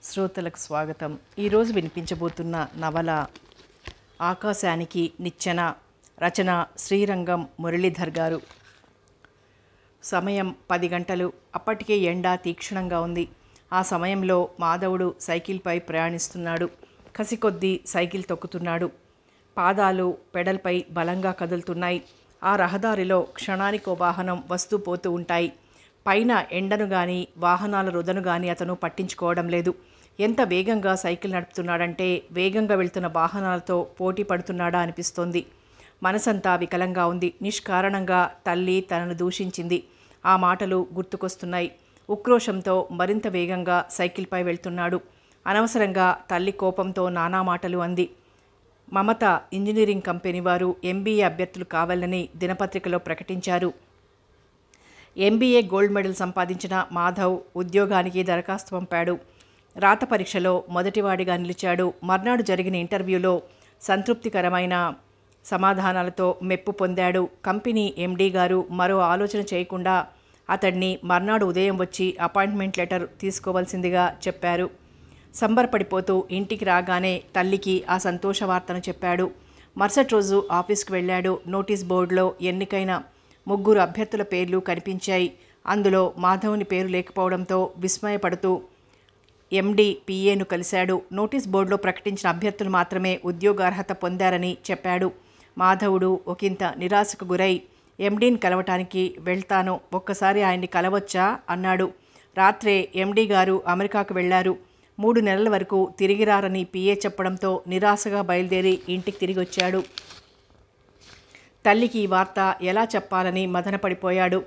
శ్రోతలకు స్వాగతం. ఈరోజు వినిపించబోతున్న నవల ఆకాశానికి నిచ్చెన. రచన శ్రీరంగం మురళీధర్ గారు. సమయం 10 గంటలు. అప్పటికే ఎండ తీక్షణంగా ఉంది. ఆ సమయంలో మాధవుడు సైకిల్పై ప్రయాణిస్తున్నాడు. కసికొద్దీ సైకిల్ తొక్కుతున్నాడు. పాదాలు పెడల్పై బలంగా కదులుతున్నాయి. ఆ రహదారిలో క్షణానికో వాహనం వస్తూ పోతూ ఉంటాయి. పైన ఎండను గాని వాహనాల రుదను గాని అతను పట్టించుకోవడం లేదు. ఎంత వేగంగా సైకిల్ నడుపుతున్నాడంటే వేగంగా వెళ్తున్న వాహనాలతో పోటీ పడుతున్నాడా అనిపిస్తోంది. మనసంతా వికలంగా ఉంది. నిష్కారణంగా తల్లి తనను దూషించింది. ఆ మాటలు గుర్తుకొస్తున్నాయి. ఉక్రోషంతో మరింత వేగంగా సైకిల్పై వెళ్తున్నాడు. అనవసరంగా తల్లి కోపంతో నానా మాటలు అంది. మమత ఇంజనీరింగ్ కంపెనీ వారు MBA అభ్యర్థులు కావాలని దినపత్రికలో ప్రకటించారు. MBA గోల్డ్ మెడల్ సంపాదించిన మాధవ్ ఉద్యోగానికి దరఖాస్తు పంపాడు. రాత పరీక్షలో మొదటివాడిగా నిలిచాడు. మర్నాడు జరిగిన ఇంటర్వ్యూలో సంతృప్తికరమైన సమాధానాలతో మెప్పు పొందాడు. కంపెనీ MD గారు మరో ఆలోచన చేయకుండా అతడిని మర్నాడు ఉదయం వచ్చి అపాయింట్మెంట్ లెటర్ తీసుకోవాల్సిందిగా చెప్పారు. సంబరపడిపోతూ ఇంటికి రాగానే తల్లికి ఆ సంతోష వార్తను చెప్పాడు. మరుసటి రోజు ఆఫీస్కి వెళ్ళాడు. నోటీస్ బోర్డులో ఎన్నికైన 3 అభ్యర్థుల పేర్లు కనిపించాయి. అందులో మాధవుని పేరు లేకపోవడంతో విస్మయపడుతూ MD PAను కలిశాడు. నోటీస్ బోర్డులో ప్రకటించిన అభ్యర్థులు మాత్రమే ఉద్యోగార్హత పొందారని చెప్పాడు. మాధవుడు ఒకంత నిరాశకు గురై MDని కలవటానికి వెళ్తాను, ఒక్కసారి ఆయన్ని కలవచ్చా అన్నాడు. రాత్రే MD గారు అమెరికాకు వెళ్లారు. 3 నెలల వరకు తిరిగి రారని PA చెప్పడంతో నిరాశగా బయలుదేరి ఇంటికి తిరిగి వచ్చాడు. తల్లికి ఈ వార్త ఎలా చెప్పాలని మదనపడిపోయాడు.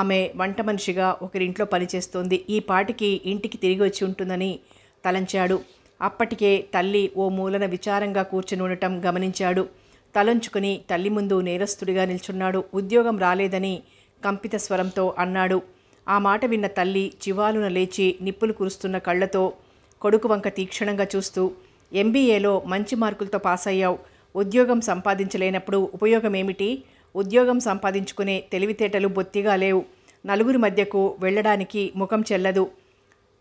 ఆమె వంట మనిషిగా ఒకరింట్లో పనిచేస్తోంది. ఈ పాటికి ఇంటికి తిరిగి వచ్చి ఉంటుందని తలంచాడు. అప్పటికే తల్లి ఓ మూలన విచారంగా కూర్చుని ఉండటం గమనించాడు. తలంచుకుని తల్లి ముందు నేరస్తుడిగా నిల్చున్నాడు. ఉద్యోగం రాలేదని కంపిత స్వరంతో అన్నాడు. ఆ మాట విన్న తల్లి చివాలున లేచి నిప్పులు కురుస్తున్న కళ్ళతో కొడుకు వంక తీక్షణంగా చూస్తూ, MBAలో మంచి మార్కులతో పాస్ అయ్యావు. ఉద్యోగం సంపాదించలేనప్పుడు ఉపయోగం ఏమిటి? ఉద్యోగం సంపాదించుకునే తెలివితేటలు బొత్తిగా లేవు. నలుగురి మధ్యకు వెళ్ళడానికి ముఖం చెల్లదు.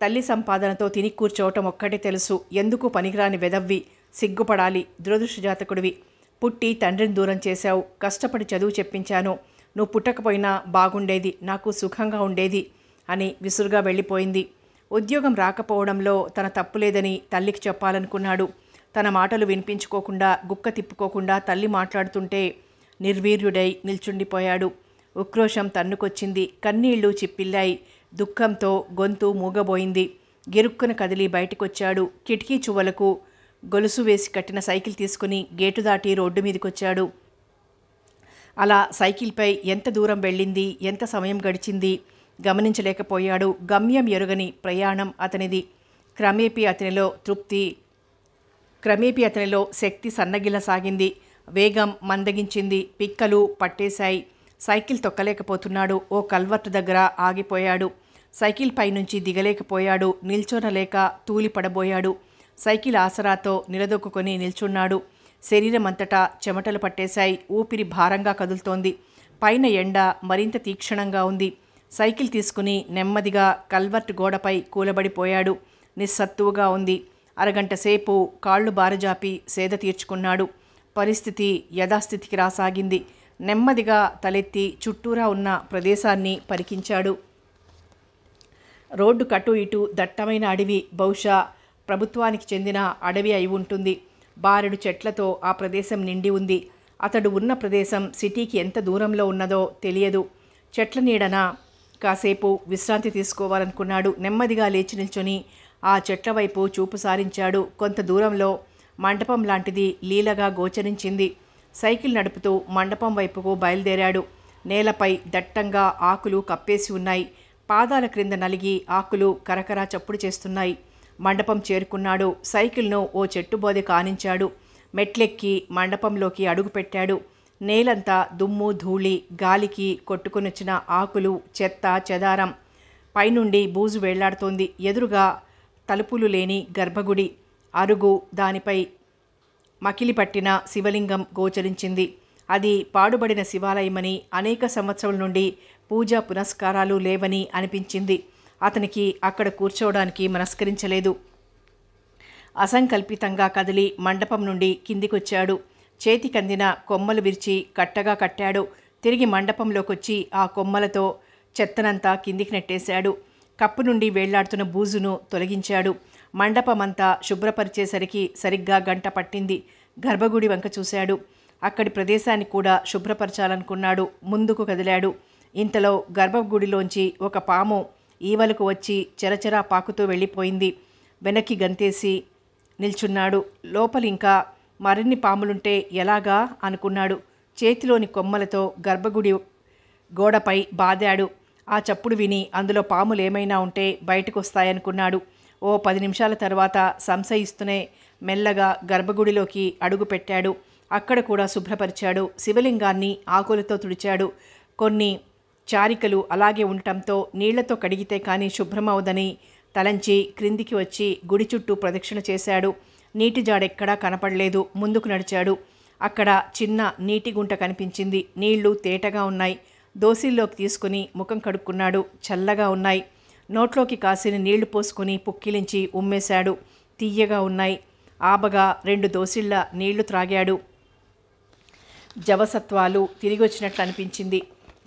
తల్లి సంపాదనతో తిని కూర్చోవటం ఒక్కటే తెలుసు. ఎందుకు పనికిరాని వెదవ్వి, సిగ్గుపడాలి, దురదృష్టజాతకుడివి. పుట్టి తండ్రిని దూరం చేశావు. కష్టపడి చదువు చెప్పించాను. నువ్వు పుట్టకపోయినా బాగుండేది, నాకు సుఖంగా ఉండేది అని విసురుగా వెళ్ళిపోయింది. ఉద్యోగం రాకపోవడంలో తన తప్పులేదని తల్లికి చెప్పాలనుకున్నాడు. తన మాటలు వినిపించుకోకుండా గుక్క తిప్పుకోకుండా తల్లి మాట్లాడుతుంటే నిర్వీర్యుడై నిల్చుండిపోయాడు. ఉక్రోషం తన్నుకొచ్చింది. కన్నీళ్లు చిప్పిల్లాయి. దుఃఖంతో గొంతు మూగబోయింది. గిరుక్కున కదిలి బయటికొచ్చాడు. కిటికీ చువ్వలకు గొలుసు వేసి కట్టిన సైకిల్ తీసుకుని గేటు దాటి రోడ్డు మీదకొచ్చాడు. అలా సైకిల్పై ఎంత దూరం వెళ్ళింది, ఎంత సమయం గడిచింది గమనించలేకపోయాడు. గమ్యం ఎరుగని ప్రయాణం అతనిది. క్రమేపీ అతనిలో శక్తి సన్నగిల్లసాగింది. వేగం మందగించింది. పిక్కలు పట్టేశాయి. సైకిల్ తొక్కలేకపోతున్నాడు. ఓ కల్వర్ట్ దగ్గర ఆగిపోయాడు. సైకిల్ పైనుంచి దిగలేకపోయాడు. నిల్చోనలేక తూలిపడబోయాడు. సైకిల్ ఆసరాతో నిలదొక్కుని నిల్చున్నాడు. శరీరం అంతటా చెమటలు పట్టేశాయి. ఊపిరి భారంగా కదులుతోంది. పైన ఎండ మరింత తీక్షణంగా ఉంది. సైకిల్ తీసుకుని నెమ్మదిగా కల్వర్ట్ గోడపై కూలబడిపోయాడు. నిస్సత్తువుగా ఉంది. అరగంట సేపు కాళ్ళు బారజాపి సేద తీర్చుకున్నాడు. పరిస్థితి యథాస్థితికి రాసాగింది. నెమ్మదిగా తలెత్తి చుట్టూరా ఉన్న ప్రదేశాన్ని పరికించాడు. రోడ్డు కటు ఇటు దట్టమైన అడవి. బహుశా ప్రభుత్వానికి చెందిన అడవి అయి ఉంటుంది. బారెడు చెట్లతో ఆ ప్రదేశం నిండి ఉంది. అతడు ఉన్న ప్రదేశం సిటీకి ఎంత దూరంలో ఉన్నదో తెలియదు. చెట్ల నీడన కాసేపు విశ్రాంతి తీసుకోవాలనుకున్నాడు. నెమ్మదిగా లేచి నిల్చొని ఆ చెట్ల వైపు చూపు సారించాడు. కొంత దూరంలో మండపం లాంటిది లీలగా గోచరించింది. సైకిల్ నడుపుతూ మండపం వైపుకు బయలుదేరాడు. నేలపై దట్టంగా ఆకులు కప్పేసి ఉన్నాయి. పాదాల క్రింద నలిగి ఆకులు కరకరా చప్పుడు చేస్తున్నాయి. మండపం చేరుకున్నాడు. సైకిల్ను ఓ చెట్టు బోదె కానించాడు. మెట్లెక్కి మండపంలోకి అడుగుపెట్టాడు. నేలంతా దుమ్ము ధూళి, గాలికి కొట్టుకునొచ్చిన ఆకులు, చెత్త చెదారం. పైనుండి బూజు వేళ్లాడుతోంది. ఎదురుగా తలుపులు లేని గర్భగుడి, అరుగు, దానిపై మకిలి పట్టిన శివలింగం గోచరించింది. అది పాడుబడిన శివాలయమని, అనేక సంవత్సరాల నుండి పూజా పునస్కారాలు లేవని అనిపించింది. అతనికి అక్కడ కూర్చోవడానికి మనస్కరించలేదు. అసంకల్పితంగా కదిలి మండపం నుండి కిందికొచ్చాడు. చేతికందిన కొమ్మలు విరిచి కట్టగా కట్టాడు. తిరిగి మండపంలోకొచ్చి ఆ కొమ్మలతో చెత్తనంతా కిందికి నెట్టేశాడు. కప్పు నుండి వేళ్లాడుతున్న బూజును తొలగించాడు. మండపమంతా శుభ్రపరిచేసరికి సరిగ్గా గంట పట్టింది. గర్భగుడి వంక చూశాడు. అక్కడి ప్రదేశాన్ని కూడా శుభ్రపరచాలనుకున్నాడు. ముందుకు కదిలాడు. ఇంతలో గర్భగుడిలోంచి ఒక పాము ఈవలకు వచ్చి చెరచెరా పాకుతూ వెళ్ళిపోయింది. వెనక్కి గంతేసి నిల్చున్నాడు. లోపలింకా మరిన్ని పాములుంటే ఎలాగా అనుకున్నాడు. చేతిలోని కొమ్మలతో గర్భగుడి గోడపై బాదాడు. ఆ చప్పుడు విని అందులో పాములేమైనా ఉంటే బయటకు వస్తాయనుకున్నాడు. ఓ 10 నిమిషాల తర్వాత సంశయిస్తూనే మెల్లగా గర్భగుడిలోకి అడుగు పెట్టాడు. అక్కడ కూడా శుభ్రపరిచాడు. శివలింగాన్ని ఆకులతో తుడిచాడు. కొన్ని చారికలు అలాగే ఉండటంతో నీళ్లతో కడిగితే కానీ శుభ్రమవుదని తలంచి క్రిందికి వచ్చి గుడి చుట్టూ ప్రదక్షిణ చేశాడు. నీటి జాడెక్కడా కనపడలేదు. ముందుకు నడిచాడు. అక్కడ చిన్న నీటి గుంట కనిపించింది. నీళ్లు తేటగా ఉన్నాయి. దోసిల్లోకి తీసుకుని ముఖం కడుక్కున్నాడు. చల్లగా ఉన్నాయి. నోట్లోకి కాసిన నీళ్లు పోసుకుని పుక్కిలించి ఉమ్మేశాడు. తీయగా ఉన్నాయి. ఆబగా 2 దోసిళ్ల నీళ్లు త్రాగాడు. జవసత్వాలు తిరిగొచ్చినట్లు అనిపించింది.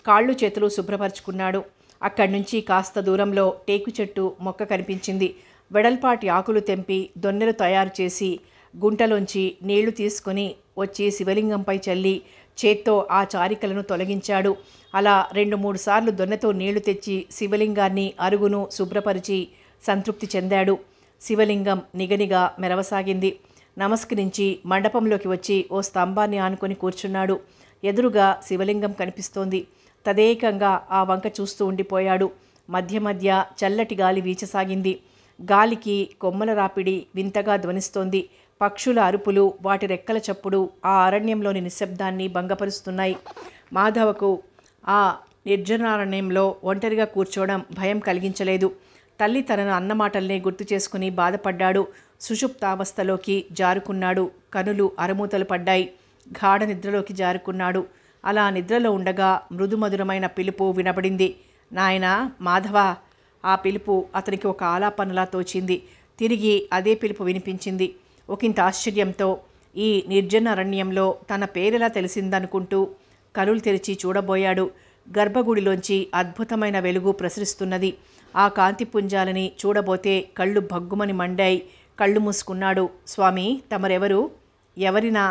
కాళ్ళు చేతులు శుభ్రపరుచుకున్నాడు. అక్కడి నుంచి కాస్త దూరంలో టేకు చెట్టు మొక్క కనిపించింది. వెడల్పాటి ఆకులు తెంపి దొన్నెలు తయారు చేసి గుంటలోంచి నీళ్లు తీసుకొని వచ్చి శివలింగంపై చల్లి చేత్తో ఆ చారికలను తొలగించాడు. అలా 2-3 సార్లు దొన్నెతో నీళ్లు తెచ్చి శివలింగాన్ని అరుగును శుభ్రపరిచి సంతృప్తి చెందాడు. శివలింగం నిగనిగా మెరవసాగింది. నమస్కరించి మండపంలోకి వచ్చి ఓ స్తంభాన్ని ఆనుకొని కూర్చున్నాడు. ఎదురుగా శివలింగం కనిపిస్తోంది. తదేకంగా ఆ వంక చూస్తూ ఉండిపోయాడు. మధ్య మధ్య చల్లటి గాలి వీచసాగింది. గాలికి కొమ్మల రాపిడి వింతగా ధ్వనిస్తోంది. పక్షుల అరుపులు, వాటి రెక్కల చప్పుడు ఆ అరణ్యంలోని నిశ్శబ్దాన్ని భంగపరుస్తున్నాయి. మాధవకు ఆ నిర్జనారణ్యంలో ఒంటరిగా కూర్చోవడం భయం కలిగించలేదు. తల్లి తనను అన్నమాటల్నే గుర్తు చేసుకుని బాధపడ్డాడు. సుషుప్తావస్థలోకి జారుకున్నాడు. కనులు అరమూతలు పడ్డాయి. గాఢ నిద్రలోకి జారుకున్నాడు. అలా నిద్రలో ఉండగా మృదుమధురమైన పిలుపు వినబడింది. నాయనా మాధవ. ఆ పిలుపు అతనికి ఒక ఆలాపనలా తోచింది. తిరిగి అదే పిలుపు వినిపించింది. ఒకంత ఆశ్చర్యంతో ఈ నిర్జన అరణ్యంలో తన పేరెలా తెలిసిందనుకుంటూ కనులు తెరిచి చూడబోయాడు. గర్భగుడిలోంచి అద్భుతమైన వెలుగు ప్రసరిస్తున్నది. ఆ కాంతి పుంజాలని చూడబోతే కళ్ళు భగ్గుమని మండాయి. కళ్ళు మూసుకున్నాడు. స్వామి తమరెవరు? ఎవరినా?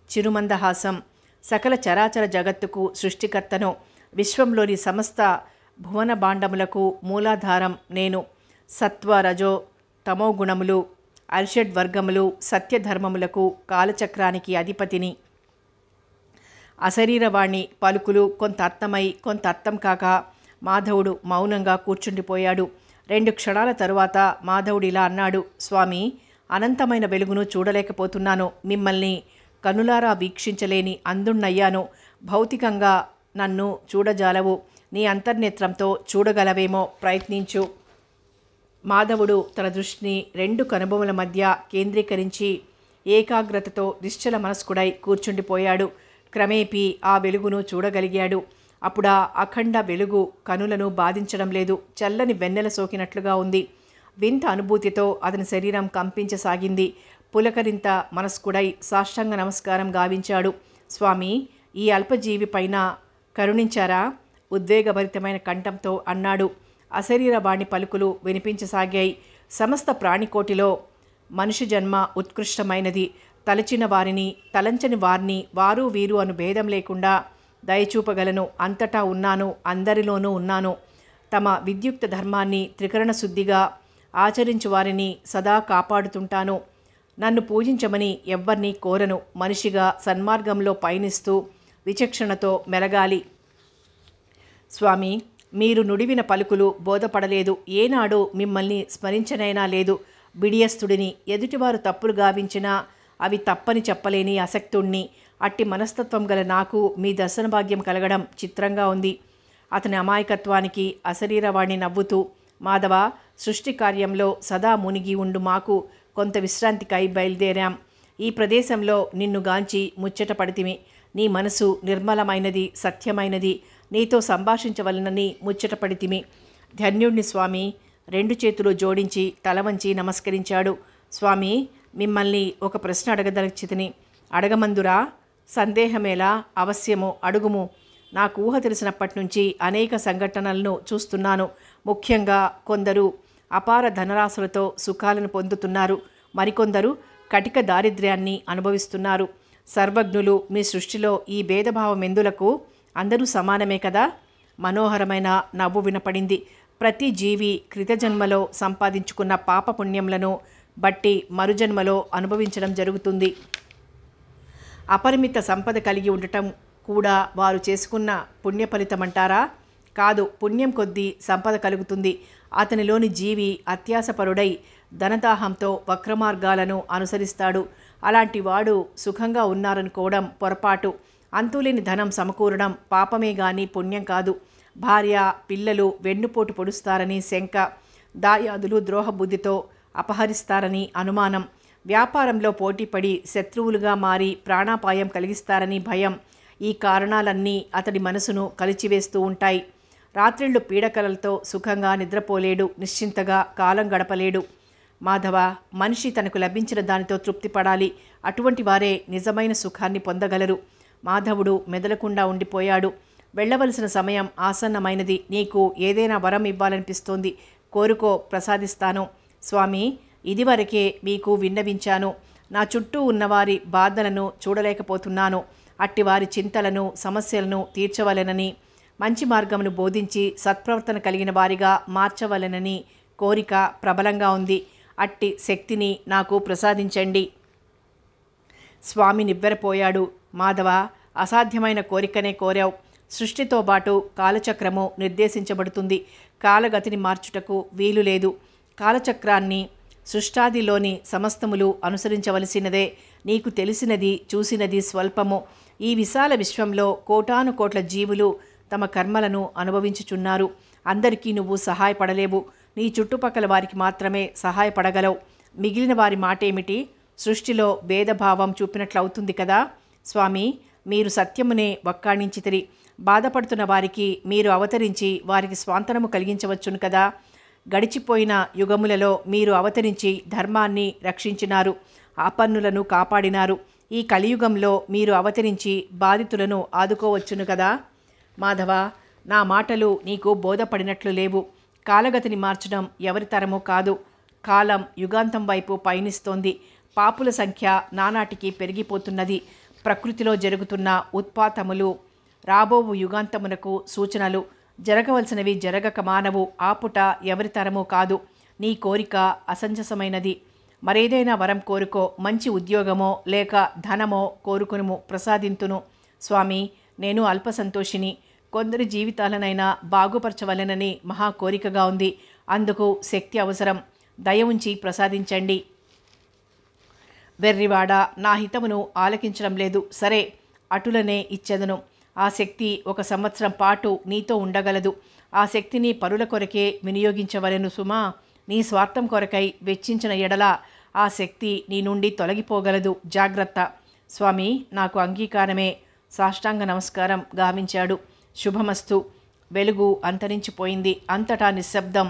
చిరుమందహాసం. సకల చరాచర జగత్తుకు సృష్టికర్తను. విశ్వంలోని సమస్త భువన భాండములకు మూలాధారం నేను. సత్వ రజో తమో గుణములు, అరిషడ్ వర్గములు, సత్యధర్మములకు కాలచక్రానికి అధిపతిని. అశరీరవాణి పలుకులు కొంత అర్థమై కొంత అర్థం కాక మాధవుడు మౌనంగా కూర్చుండిపోయాడు. 2 క్షణాల తరువాత మాధవుడు ఇలా అన్నాడు. స్వామి, అనంతమైన వెలుగును చూడలేకపోతున్నాను. మిమ్మల్ని కనులారా వీక్షించలేని అందుణ్ణయ్యాను. భౌతికంగా నన్ను చూడజాలవు. నీ అంతర్నేత్రంతో చూడగలవేమో, ప్రయత్నించు. మాధవుడు తన దృష్టిని 2 కనుబొమల మధ్య కేంద్రీకరించి ఏకాగ్రతతో నిశ్చల మనస్కుడై కూర్చుండిపోయాడు. క్రమేపీ ఆ వెలుగును చూడగలిగాడు. అప్పుడా అఖండ వెలుగు కనులను బాధించడం లేదు. చల్లని వెన్నెల సోకినట్లుగా ఉంది. వింత అనుభూతితో అతని శరీరం కంపించసాగింది. పులకరింత మనస్కుడై సాష్టాంగ నమస్కారం గావించాడు. స్వామి, ఈ అల్పజీవి పైన కరుణించారా? ఉద్వేగభరితమైన కంఠంతో అన్నాడు. అశరీరవాణి పలుకులు వినిపించసాగాయి. సమస్త ప్రాణికోటిలో మనిషి జన్మ ఉత్కృష్టమైనది. తలచిన వారిని, తలంచని వారిని, వారు వీరు అను భేదం లేకుండా దయచూపగలను. అంతటా ఉన్నాను, అందరిలోనూ ఉన్నాను. తమ విద్యుక్త ధర్మాన్ని త్రికరణ శుద్ధిగా ఆచరించు వారిని సదా కాపాడుతుంటాను. నన్ను పూజించమని ఎవ్వర్నీ కోరను. మనిషిగా సన్మార్గంలో పయనిస్తూ విచక్షణతో మెలగాలి. స్వామి, మీరు నుడివిన పలుకులు బోధపడలేదు. ఏనాడు మిమ్మల్ని స్మరించనైనా లేదు. బిడియస్తుడిని. ఎదుటివారు తప్పులు గావించినా అవి తప్పని చెప్పలేని అసక్తుణ్ణి. అట్టి మనస్తత్వం గల నాకు మీ దర్శన భాగ్యం కలగడం చిత్రంగా ఉంది. అతని అమాయకత్వానికి అశరీరవాణి నవ్వుతూ, మాధవ, సృష్టి కార్యంలో సదా మునిగి ఉండు మాకు కొంత విశ్రాంతికై బయలుదేరాం. ఈ ప్రదేశంలో నిన్ను గాంచి ముచ్చట పడితిమి. నీ మనసు నిర్మలమైనది, సత్యమైనది. నీతో సంభాషించవలనని ముచ్చట పడితిమి. ధన్యుణ్ణి స్వామి. 2 చేతులు జోడించి తల వంచి నమస్కరించాడు. స్వామి, మిమ్మల్ని ఒక ప్రశ్న అడగదలిచితిని. అడగమందురా? సందేహమేలా, అవశ్యము అడుగుము. నాకు ఊహ తెలిసినప్పటి నుంచి అనేక సంఘటనలను చూస్తున్నాను. ముఖ్యంగా కొందరు అపార ధనరాశులతో సుఖాలను పొందుతున్నారు, మరికొందరు కటిక దారిద్ర్యాన్ని అనుభవిస్తున్నారు. సర్వజ్ఞులు, మీ సృష్టిలో ఈ భేదభావం ఎందులకు? అందరూ సమానమే కదా? మనోహరమైన నవ్వు వినపడింది. ప్రతి జీవి కృతజన్మలో సంపాదించుకున్న పాపపుణ్యములను బట్టి మరుజన్మలో అనుభవించడం జరుగుతుంది. అపరిమిత సంపద కలిగి ఉండటం కూడా వారు చేసుకున్న పుణ్య ఫలితమంటారా? కాదు, పుణ్యం కొద్దీ సంపద కలుగుతుంది. అతనిలోని జీవి అత్యాసపరుడై ధనదాహంతో వక్రమార్గాలను అనుసరిస్తాడు. అలాంటి వాడు సుఖంగా ఉన్నారనుకోవడం పొరపాటు. అంతులేని ధనం సమకూరడం పాపమే గాని పుణ్యం కాదు. భార్య, పిల్లలు వెన్నుపోటు పొడుస్తారని శంక, దాయాదులు ద్రోహబుద్ధితో అపహరిస్తారని అనుమానం, వ్యాపారంలో పోటీపడి శత్రువులుగా మారి ప్రాణాపాయం కలిగిస్తారని భయం. ఈ కారణాలన్నీ అతడి మనసును కలిచివేస్తూ ఉంటాయి. రాత్రిళ్ళు పీడకలలతో సుఖంగా నిద్రపోలేడు, నిశ్చింతగా కాలం గడపలేడు. మాధవ, మనిషి తనకు లభించిన దానితో తృప్తి పడాలి. అటువంటి వారే నిజమైన సుఖాన్ని పొందగలరు. మాధవుడు మెదలకుండా ఉండిపోయాడు. వెళ్ళవలసిన సమయం ఆసన్నమైనది. నీకు ఏదైనా వరం ఇవ్వాలనిపిస్తోంది, కోరుకో, ప్రసాదిస్తాను. స్వామి, ఇదివరకే మీకు విన్నవించాను. నా చుట్టూ ఉన్నవారి బాధలను చూడలేకపోతున్నాను. అట్టివారి చింతలను, సమస్యలను తీర్చవలెనని, మంచి మార్గమును బోధించి సత్ప్రవర్తన కలిగిన వారిగా మార్చవలెనని కోరిక ప్రబలంగా ఉంది. అట్టి శక్తిని నాకు ప్రసాదించండి. స్వామి నివ్వెరపోయాడు. మాధవ, అసాధ్యమైన కోరికనే కోరావు. సృష్టితో పాటు కాలచక్రము నిర్దేశించబడుతుంది. కాలగతిని మార్చుటకు వీలు లేదు. కాలచక్రాన్ని సృష్టాదిలోని సమస్తములు అనుసరించవలసినదే. నీకు తెలిసినది, చూసినది స్వల్పము. ఈ విశాల విశ్వంలో కోటాను కోట్ల జీవులు తమ కర్మలను అనుభవించుచున్నారు. అందరికీ నువ్వు సహాయపడలేవు. నీ చుట్టుపక్కల వారికి మాత్రమే సహాయపడగలవు. మిగిలిన వారి మాటేమిటి? సృష్టిలో భేదభావం చూపినట్లవుతుంది కదా. స్వామి, మీరు సత్యమునే వక్కాణించితిరి. బాధపడుతున్న వారికి మీరు అవతరించి వారికి స్వాంతనము కలిగించవచ్చును కదా. గడిచిపోయిన యుగములలో మీరు అవతరించి ధర్మాన్ని రక్షించినారు, ఆపన్నులను కాపాడినారు. ఈ కలియుగంలో మీరు అవతరించి బాధితులను ఆదుకోవచ్చును కదా. మాధవ, నా మాటలు నీకు బోధపడినట్లు లేవు. కాలగతిని మార్చడం ఎవరి తరమూ కాదు. కాలం యుగాంతం వైపు పయనిస్తోంది. పాపుల సంఖ్య నానాటికి పెరిగిపోతున్నది. ప్రకృతిలో జరుగుతున్న ఉత్పాతములు రాబోవు యుగాంతమునకు సూచనలు. జరగవలసినవి జరగక మానవు. ఆపుట ఎవరి తరమూ కాదు. నీ కోరిక అసంజసమైనది. మరేదైనా వరం కోరుకో. మంచి ఉద్యోగమో లేక ధనమో కోరుకును, ప్రసాదింతును. స్వామి, నేను అల్పసంతోషిని. కొందరి జీవితాలనైనా బాగుపరచవలెనని మహా కోరికగా ఉంది. అందుకు శక్తి అవసరం. దయ ఉంచి ప్రసాదించండి. వెర్రివాడ, నా హితమును ఆలకించడం లేదు. సరే, అటులనే ఇచ్చెదను. ఆ శక్తి 1 సంవత్సరం పాటు నీతో ఉండగలదు. ఆ శక్తిని పరుల కొరకే వినియోగించవలెను సుమా. నీ స్వార్థం కొరకై వెచ్చించిన ఎడల ఆ శక్తి నీ నుండి తొలగిపోగలదు. జాగ్రత్త. స్వామి, నాకు అంగీకారమే. సాష్టాంగ నమస్కారం గావించాడు. శుభమస్తు. వెలుగు అంతరించిపోయింది. అంతటా నిశ్శబ్దం.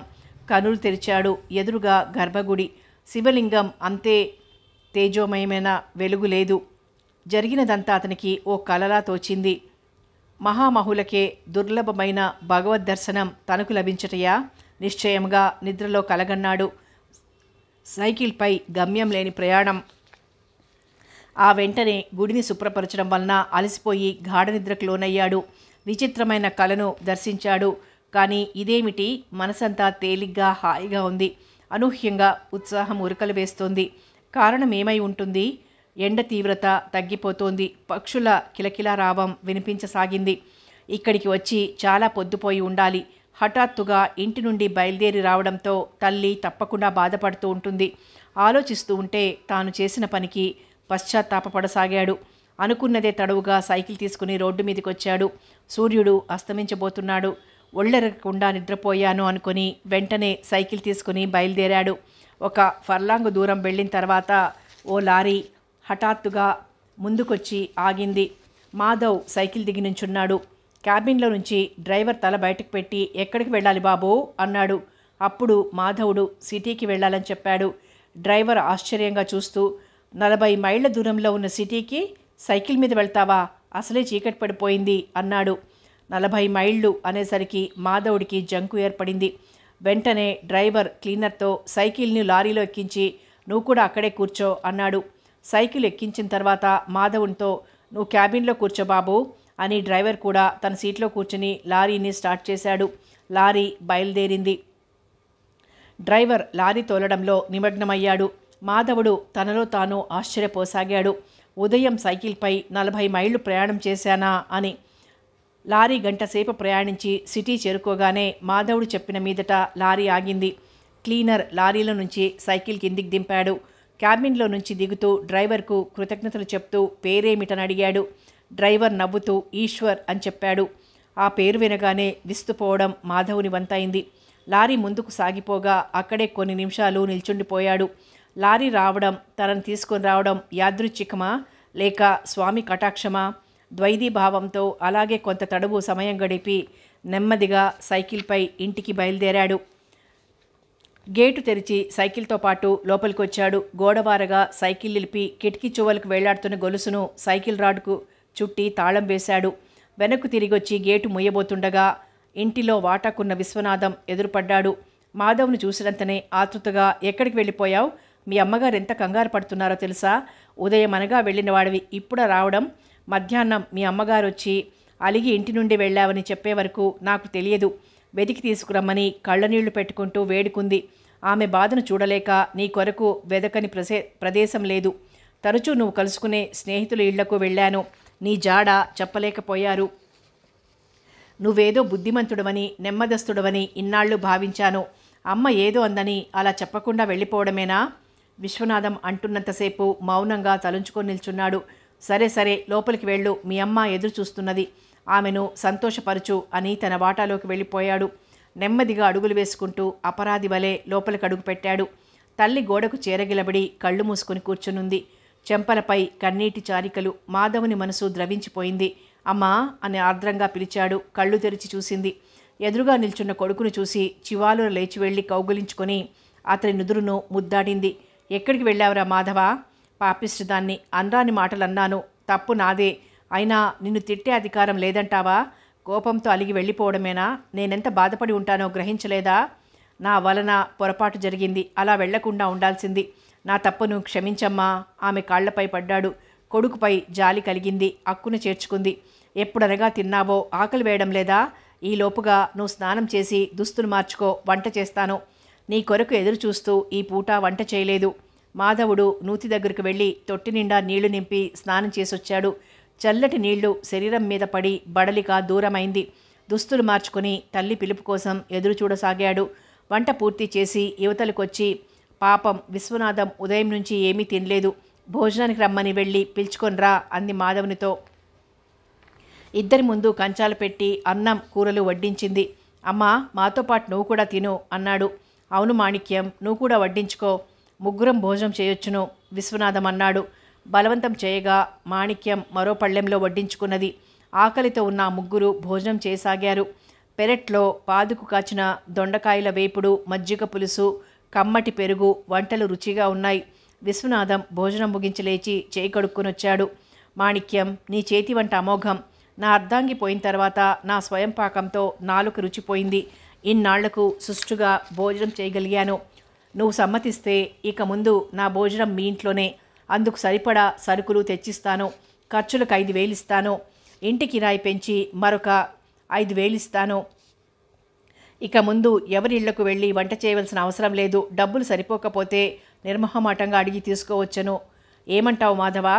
కనులు తెరిచాడు. ఎదురుగా గర్భగుడి. శివలింగం అంతే తేజోమయమైన వెలుగు లేదు. జరిగినదంతా అతనికి ఓ కలలా తోచింది. మహామహులకే దుర్లభమైన భగవద్ దర్శనం తనకు లభించటయా? నిశ్చయంగా నిద్రలో కలగన్నాడు. సైకిల్పై గమ్యం లేని ప్రయాణం. ఆ వెంటనే గుడిని శుభ్రపరచడం వలన అలసిపోయి గాఢ నిద్రకు లోనయ్యాడు. విచిత్రమైన కలను దర్శించాడు. కానీ ఇదేమిటి? మనసంతా తేలిగ్గా హాయిగా ఉంది. అనూహ్యంగా ఉత్సాహం ఉరకలు వేస్తోంది. కారణం ఏమై ఉంటుంది? ఎండ తీవ్రత తగ్గిపోతోంది. పక్షుల కిలకిలారావం వినిపించసాగింది. ఇక్కడికి వచ్చి చాలా పొద్దుపోయి ఉండాలి. హఠాత్తుగా ఇంటి నుండి బయలుదేరి రావడంతో తల్లి తప్పకుండా బాధపడుతూ ఉంటుంది. ఆలోచిస్తూ ఉంటే తాను చేసిన పనికి పశ్చాత్తాపపడసాగాడు. అనుకున్నదే తడవుగా సైకిల్ తీసుకుని రోడ్డు మీదకి వచ్చాడు. సూర్యుడు అస్తమించబోతున్నాడు. ఒళ్ళెరగకుండా నిద్రపోయాను అనుకుని వెంటనే సైకిల్ తీసుకుని బయలుదేరాడు. 1 ఫర్లాంగు దూరం వెళ్ళిన తర్వాత ఓ లారీ హఠాత్తుగా ముందుకొచ్చి ఆగింది. మాధవ్ సైకిల్ దిగి నుంచున్నాడు. క్యాబిన్లో నుంచి డ్రైవర్ తల బయటకు పెట్టి, ఎక్కడికి వెళ్ళాలి బాబూ అన్నాడు. అప్పుడు మాధవుడు సిటీకి వెళ్ళాలని చెప్పాడు. డ్రైవర్ ఆశ్చర్యంగా చూస్తూ, 40 మైళ్ళ దూరంలో ఉన్న సిటీకి సైకిల్ మీద వెళ్తావా? అసలే చీకటి పడిపోయింది అన్నాడు. 40 మైళ్ళు అనేసరికి మాధవుడికి జంకు ఏర్పడింది. వెంటనే డ్రైవర్ క్లీనర్తో సైకిల్ని లారీలో ఎక్కించి, నువ్వు కూడా అక్కడే కూర్చో అన్నాడు. సైకిల్ ఎక్కించిన తర్వాత మాధవునితో, నువ్వు క్యాబిన్లో కూర్చో బాబు అని డ్రైవర్ కూడా తన సీట్లో కూర్చుని లారీని స్టార్ట్ చేశాడు. లారీ బయలుదేరింది. డ్రైవర్ లారీ తోలడంలో నిమగ్నమయ్యాడు. మాధవుడు తనలో తాను ఆశ్చర్యపోసాగాడు. ఉదయం సైకిల్పై 40 మైళ్ళు ప్రయాణం చేశానా అని. లారీ గంటసేపు ప్రయాణించి సిటీ చేరుకోగానే మాధవుడు చెప్పిన మీదట లారీ ఆగింది. క్లీనర్ లారీలో నుంచి సైకిల్ కిందికి దింపాడు. క్యాబిన్లో నుంచి దిగుతూ డ్రైవర్కు కృతజ్ఞతలు చెప్తూ పేరేమిటని అడిగాడు. డ్రైవర్ నవ్వుతూ ఈశ్వర్ అని చెప్పాడు. ఆ పేరు వినగానే విస్తుపోవడం మాధవుని వంతైంది. లారీ ముందుకు సాగిపోగా అక్కడే కొన్ని నిమిషాలు నిల్చుండిపోయాడు. లారీ రావడం, తనను తీసుకొని రావడం యాదృచ్ఛికమా లేక స్వామి కటాక్షమా? ద్వైధీభావంతో అలాగే కొంత తడువు సమయం గడిపి నెమ్మదిగా సైకిల్పై ఇంటికి బయలుదేరాడు. గేటు తెరిచి సైకిల్తో పాటు లోపలికొచ్చాడు. గోడవారగా సైకిల్ నిలిపి కిటికీ చువ్వలకు వేలాడుతున్న గొలుసును సైకిల్ రాడ్కు చుట్టి తాళం వేశాడు. వెనక్కు తిరిగొచ్చి గేటు ముయ్యబోతుండగా ఇంటిలో వాటాకున్న విశ్వనాథం ఎదురుపడ్డాడు. మాధవ్ను చూసినంతనే ఆతృతగా, ఎక్కడికి వెళ్ళిపోయావు? మీ అమ్మగారు ఎంత కంగారు పడుతున్నారో తెలుసా? ఉదయం అనగా వెళ్ళిన వాడివి ఇప్పుడు రావడం? మధ్యాహ్నం మీ అమ్మగారు వచ్చి అలిగి ఇంటి నుండి వెళ్ళావని చెప్పే వరకు నాకు తెలియదు. వెతికి తీసుకురమ్మని కళ్ళనీళ్లు పెట్టుకుంటూ వేడుకుంది. ఆమె బాధను చూడలేక నీ కొరకు వెదకని ప్రదేశం లేదు. తరచూ నువ్వు కలుసుకునే స్నేహితుల ఇళ్లకు వెళ్ళాను. నీ జాడ చెప్పలేకపోయారు. నువ్వేదో బుద్ధిమంతుడవని నెమ్మదస్తుడవని ఇన్నాళ్ళు భావించాను. అమ్మ ఏదో అందని అలా చెప్పకుండా వెళ్ళిపోవడమేనా? విశ్వనాథం అంటున్నంతసేపు మౌనంగా తలుంచుకొని నిల్చున్నాడు. సరే సరే లోపలికి వెళ్ళు, మీ అమ్మ ఎదురు చూస్తున్నది, ఆమెను సంతోషపరచు అని తన వాటాలోకి వెళ్ళిపోయాడు. నెమ్మదిగా అడుగులు వేసుకుంటూ అపరాధి వలె లోపలికి అడుగు పెట్టాడు. తల్లి గోడకు చేరగిలబడి కళ్ళు మూసుకొని కూర్చునుంది. చెంపలపై కన్నీటి చారికలు. మాధవుని మనసు ద్రవించిపోయింది. అమ్మా అని ఆర్ద్రంగా పిలిచాడు. కళ్ళు తెరిచి చూసింది. ఎదురుగా నిల్చున్న కొడుకును చూసి చివాలున లేచి వెళ్ళి కౌగులించుకొని అతని నుదురును ముద్దాడింది. ఎక్కడికి వెళ్ళావురా మాధవా? పాపిష్టిదాన్ని, అనరాని మాటలు అన్నాను, తప్పు నాదే. అయినా నిన్ను తిట్టే అధికారం లేదంటావా? కోపంతో అలిగి వెళ్ళిపోవడమేనా? నేనెంత బాధపడి ఉంటానో గ్రహించలేదా? నా వలన పొరపాటు జరిగింది, అలా వెళ్లకుండా ఉండాల్సింది. నా తప్పును క్షమించమ్మా. ఆమె కాళ్లపై పడ్డాడు. కొడుకుపై జాలి కలిగింది. అక్కున చేర్చుకుంది. ఎప్పుడనగా తిన్నావో? ఆకలి వేయడం లేదా? ఈలోపుగా నువ్వు స్నానం చేసి దుస్తులు మార్చుకో, వంట చేస్తాను. నీ కొరకు ఎదురు చూస్తూ ఈ పూట వంట చేయలేదు. మాధవుడు నూతి దగ్గరకు వెళ్ళి తొట్టి నిండా నీళ్లు నింపి స్నానం చేసొచ్చాడు. చల్లటి నీళ్లు శరీరం మీద పడి బడలిక దూరమైంది. దుస్తులు మార్చుకుని తల్లి పిలుపు కోసం ఎదురు చూడసాగాడు. వంట పూర్తి చేసి యువతలకొచ్చి, పాపం విశ్వనాథం ఉదయం నుంచి ఏమీ తినలేదు, భోజనానికి రమ్మని వెళ్ళి పిలుచుకొనిరా అంది మాధవునితో. ఇద్దరి ముందు కంచాలు పెట్టి అన్నం కూరలు వడ్డించింది. అమ్మా, మాతో పాటు నువ్వు కూడా తిను అన్నాడు. అవును మాణిక్యం, నువ్వు కూడా వడ్డించుకో, ముగ్గురం భోజనం చేయొచ్చును విశ్వనాథం అన్నాడు. బలవంతం చేయగా మాణిక్యం మరో పళ్ళెంలో వడ్డించుకున్నది. ఆకలితో ఉన్న ముగ్గురు భోజనం చేయసాగారు. పెరట్లో పాదుకు కాచిన దొండకాయల వేపుడు, మజ్జిగ పులుసు, కమ్మటి పెరుగు వంటలు రుచిగా ఉన్నాయి. విశ్వనాథం భోజనం ముగించి లేచి చేయి కడుక్కొనొచ్చాడు. మాణిక్యం, నీ చేతి వంట అమోఘం. నా అర్ధాంగి పోయిన తర్వాత నా స్వయం పాకంతో నాలుక రుచిపోయింది. ఇన్నాళ్లకు సుష్టుగా భోజనం చేయగలిగాను. నువ్వు సమ్మతిస్తే ఇక ముందు నా భోజనం మీ ఇంట్లోనే. అందుకు సరిపడా సరుకులు తెచ్చిస్తాను. ఖర్చులకు 5,000 ఇస్తాను. ఇంటి కిరాయి పెంచి మరొక 5,000 ఇస్తాను. ఇక ముందు ఎవరి ఇళ్లకు వెళ్ళి వంట చేయవలసిన అవసరం లేదు. డబ్బులు సరిపోకపోతే నిర్మోహమాటంగా అడిగి తీసుకోవచ్చును. ఏమంటావు మాధవ?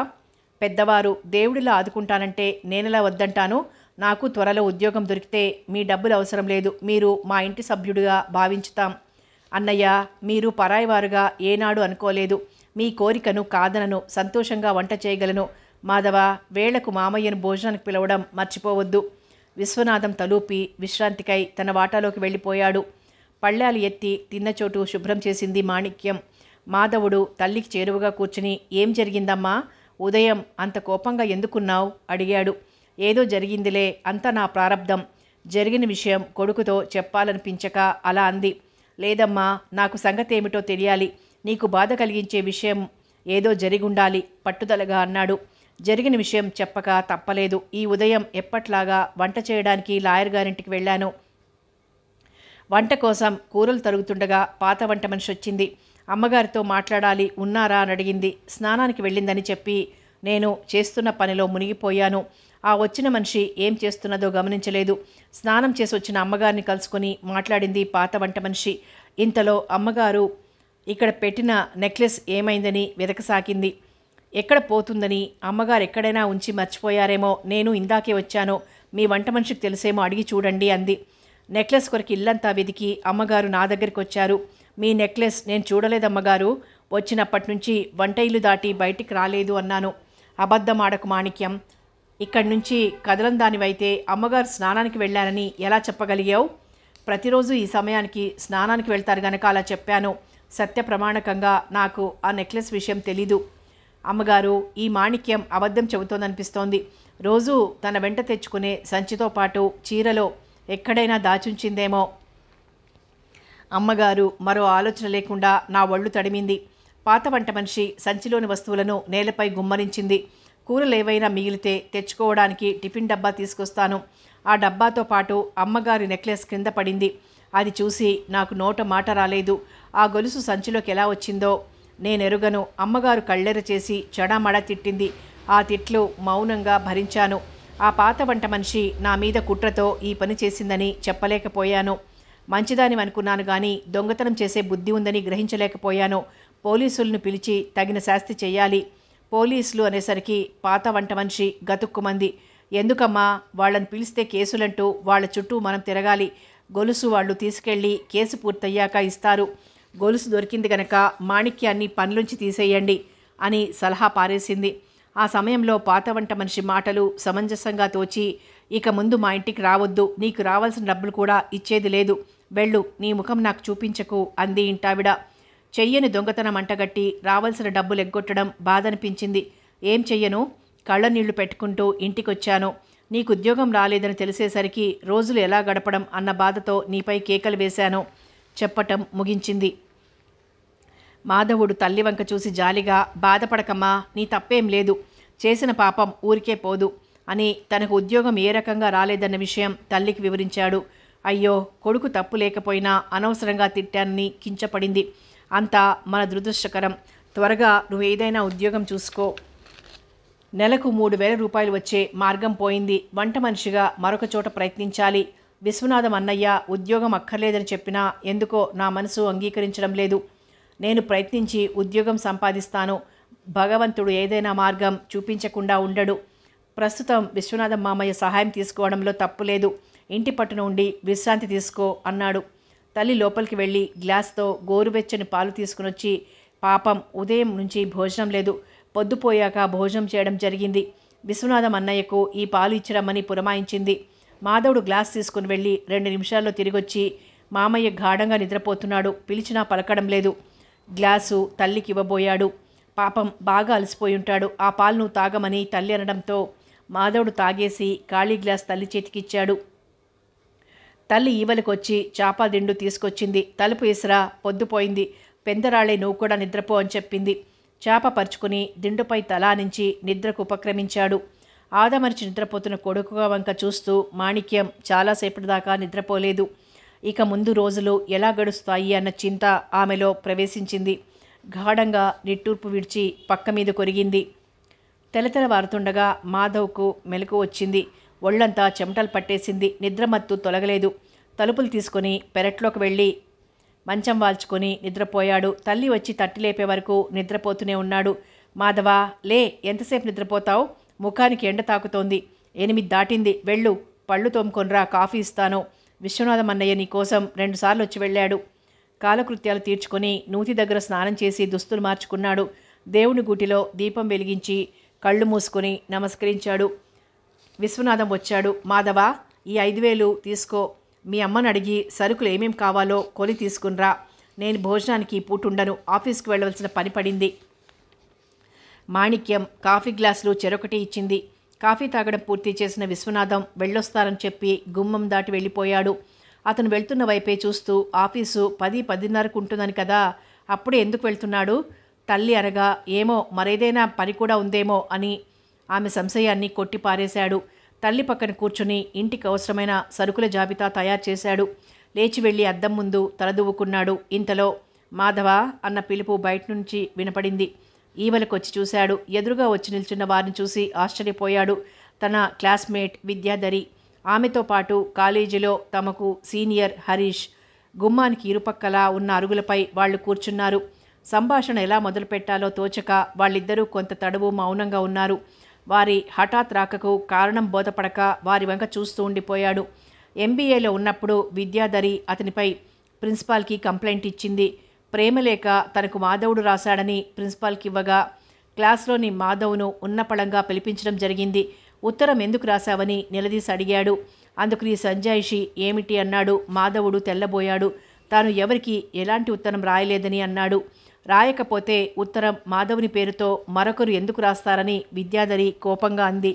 పెద్దవారు దేవుడిలా ఆదుకుంటానంటే నేనెలా వద్దంటాను? నాకు త్వరలో ఉద్యోగం దొరికితే మీ డబ్బులు అవసరం లేదు. మీరు మా ఇంటి సభ్యుడిగా భావించుతాం. అన్నయ్య, మీరు పరాయివారుగా ఏనాడు అనుకోలేదు. మీ కోరికను కాదనను, సంతోషంగా వంట చేయగలను. మాధవ, వేళకు మామయ్యను భోజనానికి పిలవడం మర్చిపోవద్దు. విశ్వనాథం తలూపి విశ్రాంతికై తన వాటాలోకి వెళ్ళిపోయాడు. పళ్ళాలు ఎత్తి తిన్నచోటు శుభ్రం చేసింది మాణిక్యం. మాధవుడు తల్లికి చేరువగా కూర్చుని, ఏం జరిగిందమ్మా? ఉదయం అంత కోపంగా ఎందుకున్నావు అడిగాడు. ఏదో జరిగిందిలే, అంతా నా ప్రారబ్ధం. జరిగిన విషయం కొడుకుతో చెప్పాలనిపించక అలా అంది. లేదమ్మా, నాకు సంగతి ఏమిటో తెలియాలి. నీకు బాధ కలిగించే విషయం ఏదో జరిగుండాలి పట్టుదలగా అన్నాడు. జరిగిన విషయం చెప్పక తప్పలేదు. ఈ ఉదయం ఎప్పట్లాగా వంట చేయడానికి లాయర్ గారింటికి వెళ్ళాను. వంట కోసం కూరలు తరుగుతుండగా పాత వంట మనిషి వచ్చింది. అమ్మగారితో మాట్లాడాలి, ఉన్నారా అని అడిగింది. స్నానానికి వెళ్ళిందని చెప్పి నేను చేస్తున్న పనిలో మునిగిపోయాను. ఆ వచ్చిన మనిషి ఏం చేస్తున్నదో గమనించలేదు. స్నానం చేసి వచ్చిన అమ్మగారిని కలుసుకొని మాట్లాడింది పాత వంట మనిషి. ఇంతలో అమ్మగారు ఇక్కడ పెట్టిన నెక్లెస్ ఏమైందని వెతకసాగింది. ఎక్కడ పోతుందని, అమ్మగారు ఎక్కడైనా ఉంచి మర్చిపోయారేమో, నేను ఇందాకే వచ్చాను, మీ వంట మనిషికి తెలిసేమో అడిగి చూడండి అంది. నెక్లెస్ కొరకు ఇల్లంతా వెతికి అమ్మగారు నా దగ్గరికి వచ్చారు. మీ నెక్లెస్ నేను చూడలేదమ్మగారు, వచ్చినప్పటి నుంచి వంట ఇల్లు దాటి బయటికి రాలేదు అన్నాను. అబద్ధం ఆడకు మాణిక్యం, ఇక్కడి నుంచి కదలం దానివైతే అమ్మగారు స్నానానికి వెళ్ళారని ఎలా చెప్పగలిగావు? ప్రతిరోజు ఈ సమయానికి స్నానానికి వెళ్తారు గనక అలా చెప్పాను. సత్య ప్రమాణకంగా నాకు ఆ నెక్లెస్ విషయం తెలీదు. అమ్మగారు, ఈ మాణిక్యం అబద్ధం చెబుతోందనిపిస్తోంది. రోజు తన వెంట తెచ్చుకునే సంచితో పాటు చీరలో ఎక్కడైనా దాచుంచిందేమో. అమ్మగారు మరో ఆలోచన లేకుండా నా ఒళ్ళు తడిమింది. పాత వంట మనిషి సంచిలోని వస్తువులను నేలపై గుమ్మరించింది. కూరలు ఏవైనా మిగిలితే తెచ్చుకోవడానికి టిఫిన్ డబ్బా తీసుకొస్తాను. ఆ డబ్బాతో పాటు అమ్మగారి నెక్లెస్ కింద పడింది. అది చూసి నాకు నోట మాట రాలేదు. ఆ గొలుసు సంచిలోకి ఎలా వచ్చిందో నేనెరుగను. అమ్మగారు కళ్ళెర చేసి చెడామడా తిట్టింది. ఆ తిట్లు మౌనంగా భరించాను. ఆ పాత వంట మనిషి నా మీద కుట్రతో ఈ పని చేసిందని చెప్పలేకపోయాను. మంచిదాని అనుకున్నాను కానీ దొంగతనం చేసే బుద్ధి ఉందని గ్రహించలేకపోయాను. పోలీసులను పిలిచి తగిన శాస్తి చెయ్యాలి. పోలీసులు అనేసరికి పాత వంట మనిషి గతుక్కుమంది. ఎందుకమ్మా, వాళ్ళని పిలిస్తే కేసులంటూ వాళ్ళ చుట్టూ మనం తిరగాలి. గొలుసు వాళ్ళు తీసుకెళ్ళి కేసు పూర్తయ్యాక ఇస్తారు. గొలుసు దొరికింది గనక మాణిక్యాన్ని పనిలోంచి తీసేయండి అని సలహా పారేసింది. ఆ సమయంలో పాత వంట మనిషి మాటలు సమంజసంగా తోచి, ఇక ముందు మా ఇంటికి రావద్దు, నీకు రావాల్సిన డబ్బులు కూడా ఇచ్చేది లేదు, వెళ్ళు, నీ ముఖం నాకు చూపించకు అంది ఇంటావిడ. చెయ్యని దొంగతనం అంటగట్టి రావాల్సిన డబ్బులు ఎగ్గొట్టడం బాధనిపించింది. ఏం చెయ్యను, కళ్ళ నీళ్లు పెట్టుకుంటూ ఇంటికొచ్చాను. నీకు ఉద్యోగం రాలేదని తెలిసేసరికి రోజులు ఎలా గడపడం అన్న బాధతో నీపై కేకలు వేశాను చెప్పటం ముగించింది. మాధవుడు తల్లి వంక చూసి జాలిగా, బాధపడకమ్మా, నీ తప్పేం లేదు, చేసిన పాపం ఊరికే పోదు అని తనకు ఉద్యోగం ఏ రకంగా రాలేదన్న విషయం తల్లికి వివరించాడు. అయ్యో, కొడుకు తప్పు లేకపోయినా అనవసరంగా తిట్టానని కించపడింది. అంతా మన దురదృష్టకరం. త్వరగా నువ్వు ఏదైనా ఉద్యోగం చూసుకో. నెలకు 3,000 రూపాయలు వచ్చే మార్గం పోయింది. వంట మనిషిగా మరొక చోట ప్రయత్నించాలి. విశ్వనాథం అన్నయ్య ఉద్యోగం అక్కర్లేదని చెప్పినా ఎందుకో నా మనసు అంగీకరించడం లేదు. నేను ప్రయత్నించి ఉద్యోగం సంపాదిస్తాను. భగవంతుడు ఏదైనా మార్గం చూపించకుండా ఉండడు. ప్రస్తుతం విశ్వనాథం మామయ్య సహాయం తీసుకోవడంలో తప్పులేదు. ఇంటి పట్టున ఉండి విశ్రాంతి తీసుకో అన్నాడు. తల్లి లోపలికి వెళ్ళి గ్లాస్తో గోరువెచ్చని పాలు తీసుకునొచ్చి, పాపం ఉదయం నుంచి భోజనం లేదు, పొద్దుపోయాక భోజనం చేయడం జరిగింది. విశ్వనాథం అన్నయ్యకు ఈ పాలు ఇచ్చిరమ్మని పురమాయించింది. మాధవుడు గ్లాస్ తీసుకుని వెళ్ళి 2 నిమిషాల్లో తిరిగొచ్చి, మామయ్య గాఢంగా నిద్రపోతున్నాడు, పిలిచినా పలకడం లేదు. గ్లాసు తల్లికి ఇవ్వబోయాడు. పాపం బాగా అలసిపోయి ఉంటాడు, ఆ పాలు నువ్వు తాగమని తల్లి అనడంతో మాధవుడు తాగేసి ఖాళీ గ్లాస్ తల్లి చేతికిచ్చాడు. తల్లి ఈవలకొచ్చి చాపా దిండు తీసుకొచ్చింది. తలుపు ఇసరా, పొద్దుపోయింది, పెందరాళే నువ్వు కూడా నిద్రపో అని చెప్పింది. చాప పరుచుకుని దిండుపై తలానించి నిద్రకు ఉపక్రమించాడు. ఆదమరిచి నిద్రపోతున్న కొడుకుగా వంక చూస్తూ మాణిక్యం చాలాసేపటి దాకా నిద్రపోలేదు. ఇక ముందు రోజులు ఎలా గడుస్తాయి అన్న చింత ఆమెలో ప్రవేశించింది. గాఢంగా నిట్టూర్పు విడిచి పక్క మీద కొరిగింది. తెలతెలవారుతుండగా మాధవ్కు మెలకు వచ్చింది. ఒళ్లంతా చెమటలు పట్టేసింది. నిద్రమత్తు తొలగలేదు. తలుపులు తీసుకొని పెరట్లోకి వెళ్ళి మంచం వాల్చుకొని నిద్రపోయాడు. తల్లి వచ్చి తట్టి లేపే వరకు నిద్రపోతూనే ఉన్నాడు. మాధవా, లే, ఎంతసేపు నిద్రపోతావు? ముఖానికి ఎండ తాకుతోంది. 8 దాటింది, వెళ్ళు, పళ్ళు తోముకొనరా, కాఫీ ఇస్తాను. విశ్వనాథం అన్నయ్య నీ కోసం 2 సార్లు వచ్చి వెళ్ళాడు. కాలకృత్యాలు తీర్చుకొని నూతి దగ్గర స్నానం చేసి దుస్తులు మార్చుకున్నాడు. దేవుని గుటిలో దీపం వెలిగించి కళ్ళు మూసుకొని నమస్కరించాడు. విశ్వనాథం వచ్చాడు. మాధవా, ఈ 5,000 తీసుకో. మీ అమ్మని అడిగి సరుకులు ఏమేం కావాలో కొని తీసుకునిరా. నేను భోజనానికి పూటుండను, ఆఫీస్కి వెళ్ళవలసిన పని పడింది. మాణిక్యం కాఫీ గ్లాసులు చెరొకటి ఇచ్చింది. కాఫీ తాగడం పూర్తి చేసిన విశ్వనాథం వెళ్ళొస్తారని చెప్పి గుమ్మం దాటి వెళ్ళిపోయాడు. అతను వెళ్తున్న వైపే చూస్తూ, ఆఫీసు 10-10:30కు ఉంటుందని కదా, అప్పుడే ఎందుకు వెళ్తున్నాడు? తల్లి అనగా ఏమో మరేదైనా పని కూడా ఉందేమో అని ఆమె సంశయాన్ని కొట్టిపారేశాడు. తల్లి పక్కన కూర్చుని ఇంటికి అవసరమైన సరుకుల జాబితా తయారు చేశాడు. లేచి వెళ్ళి అద్దం ముందు తలదువ్వుకున్నాడు. ఇంతలో మాధవ అన్న పిలుపు బయట నుంచి వినపడింది. ఈవలకొచ్చి చూశాడు. ఎదురుగా వచ్చి నిల్చున్న వారిని చూసి ఆశ్చర్యపోయాడు. తన క్లాస్మేట్ విద్యాధరి, ఆమెతో పాటు కాలేజీలో తమకు సీనియర్ హరీష్. గుమ్మానికి ఇరుపక్కలా ఉన్న అరుగులపై వాళ్ళు కూర్చున్నారు. సంభాషణ ఎలా మొదలుపెట్టాలో తోచక వాళ్ళిద్దరూ కొంత తడువు మౌనంగా ఉన్నారు. వారి హఠాత్ రాకకు కారణం బోధపడక వారి వంక చూస్తూ ఉండిపోయాడు. ఎంబీఏలో ఉన్నప్పుడు విద్యాధరి అతనిపై ప్రిన్సిపాల్కి కంప్లైంట్ ఇచ్చింది. ప్రేమలేఖ తనకు మాధవుడు రాశాడని ప్రిన్సిపాల్కి ఇవ్వగా క్లాస్లోని మాధవ్ను ఉన్నపళంగా పిలిపించడం జరిగింది. ఉత్తరం ఎందుకు రాశావని నిలదీసి అడిగాడు. అందుకు నీ సంజాయిషి ఏమిటి అన్నాడు. మాధవుడు తెల్లబోయాడు. తాను ఎవరికి ఎలాంటి ఉత్తరం రాయలేదని అన్నాడు. రాయకపోతే ఉత్తరం మాధవుని పేరుతో మరొకరు ఎందుకు రాస్తారని విద్యాధరి కోపంగా అంది.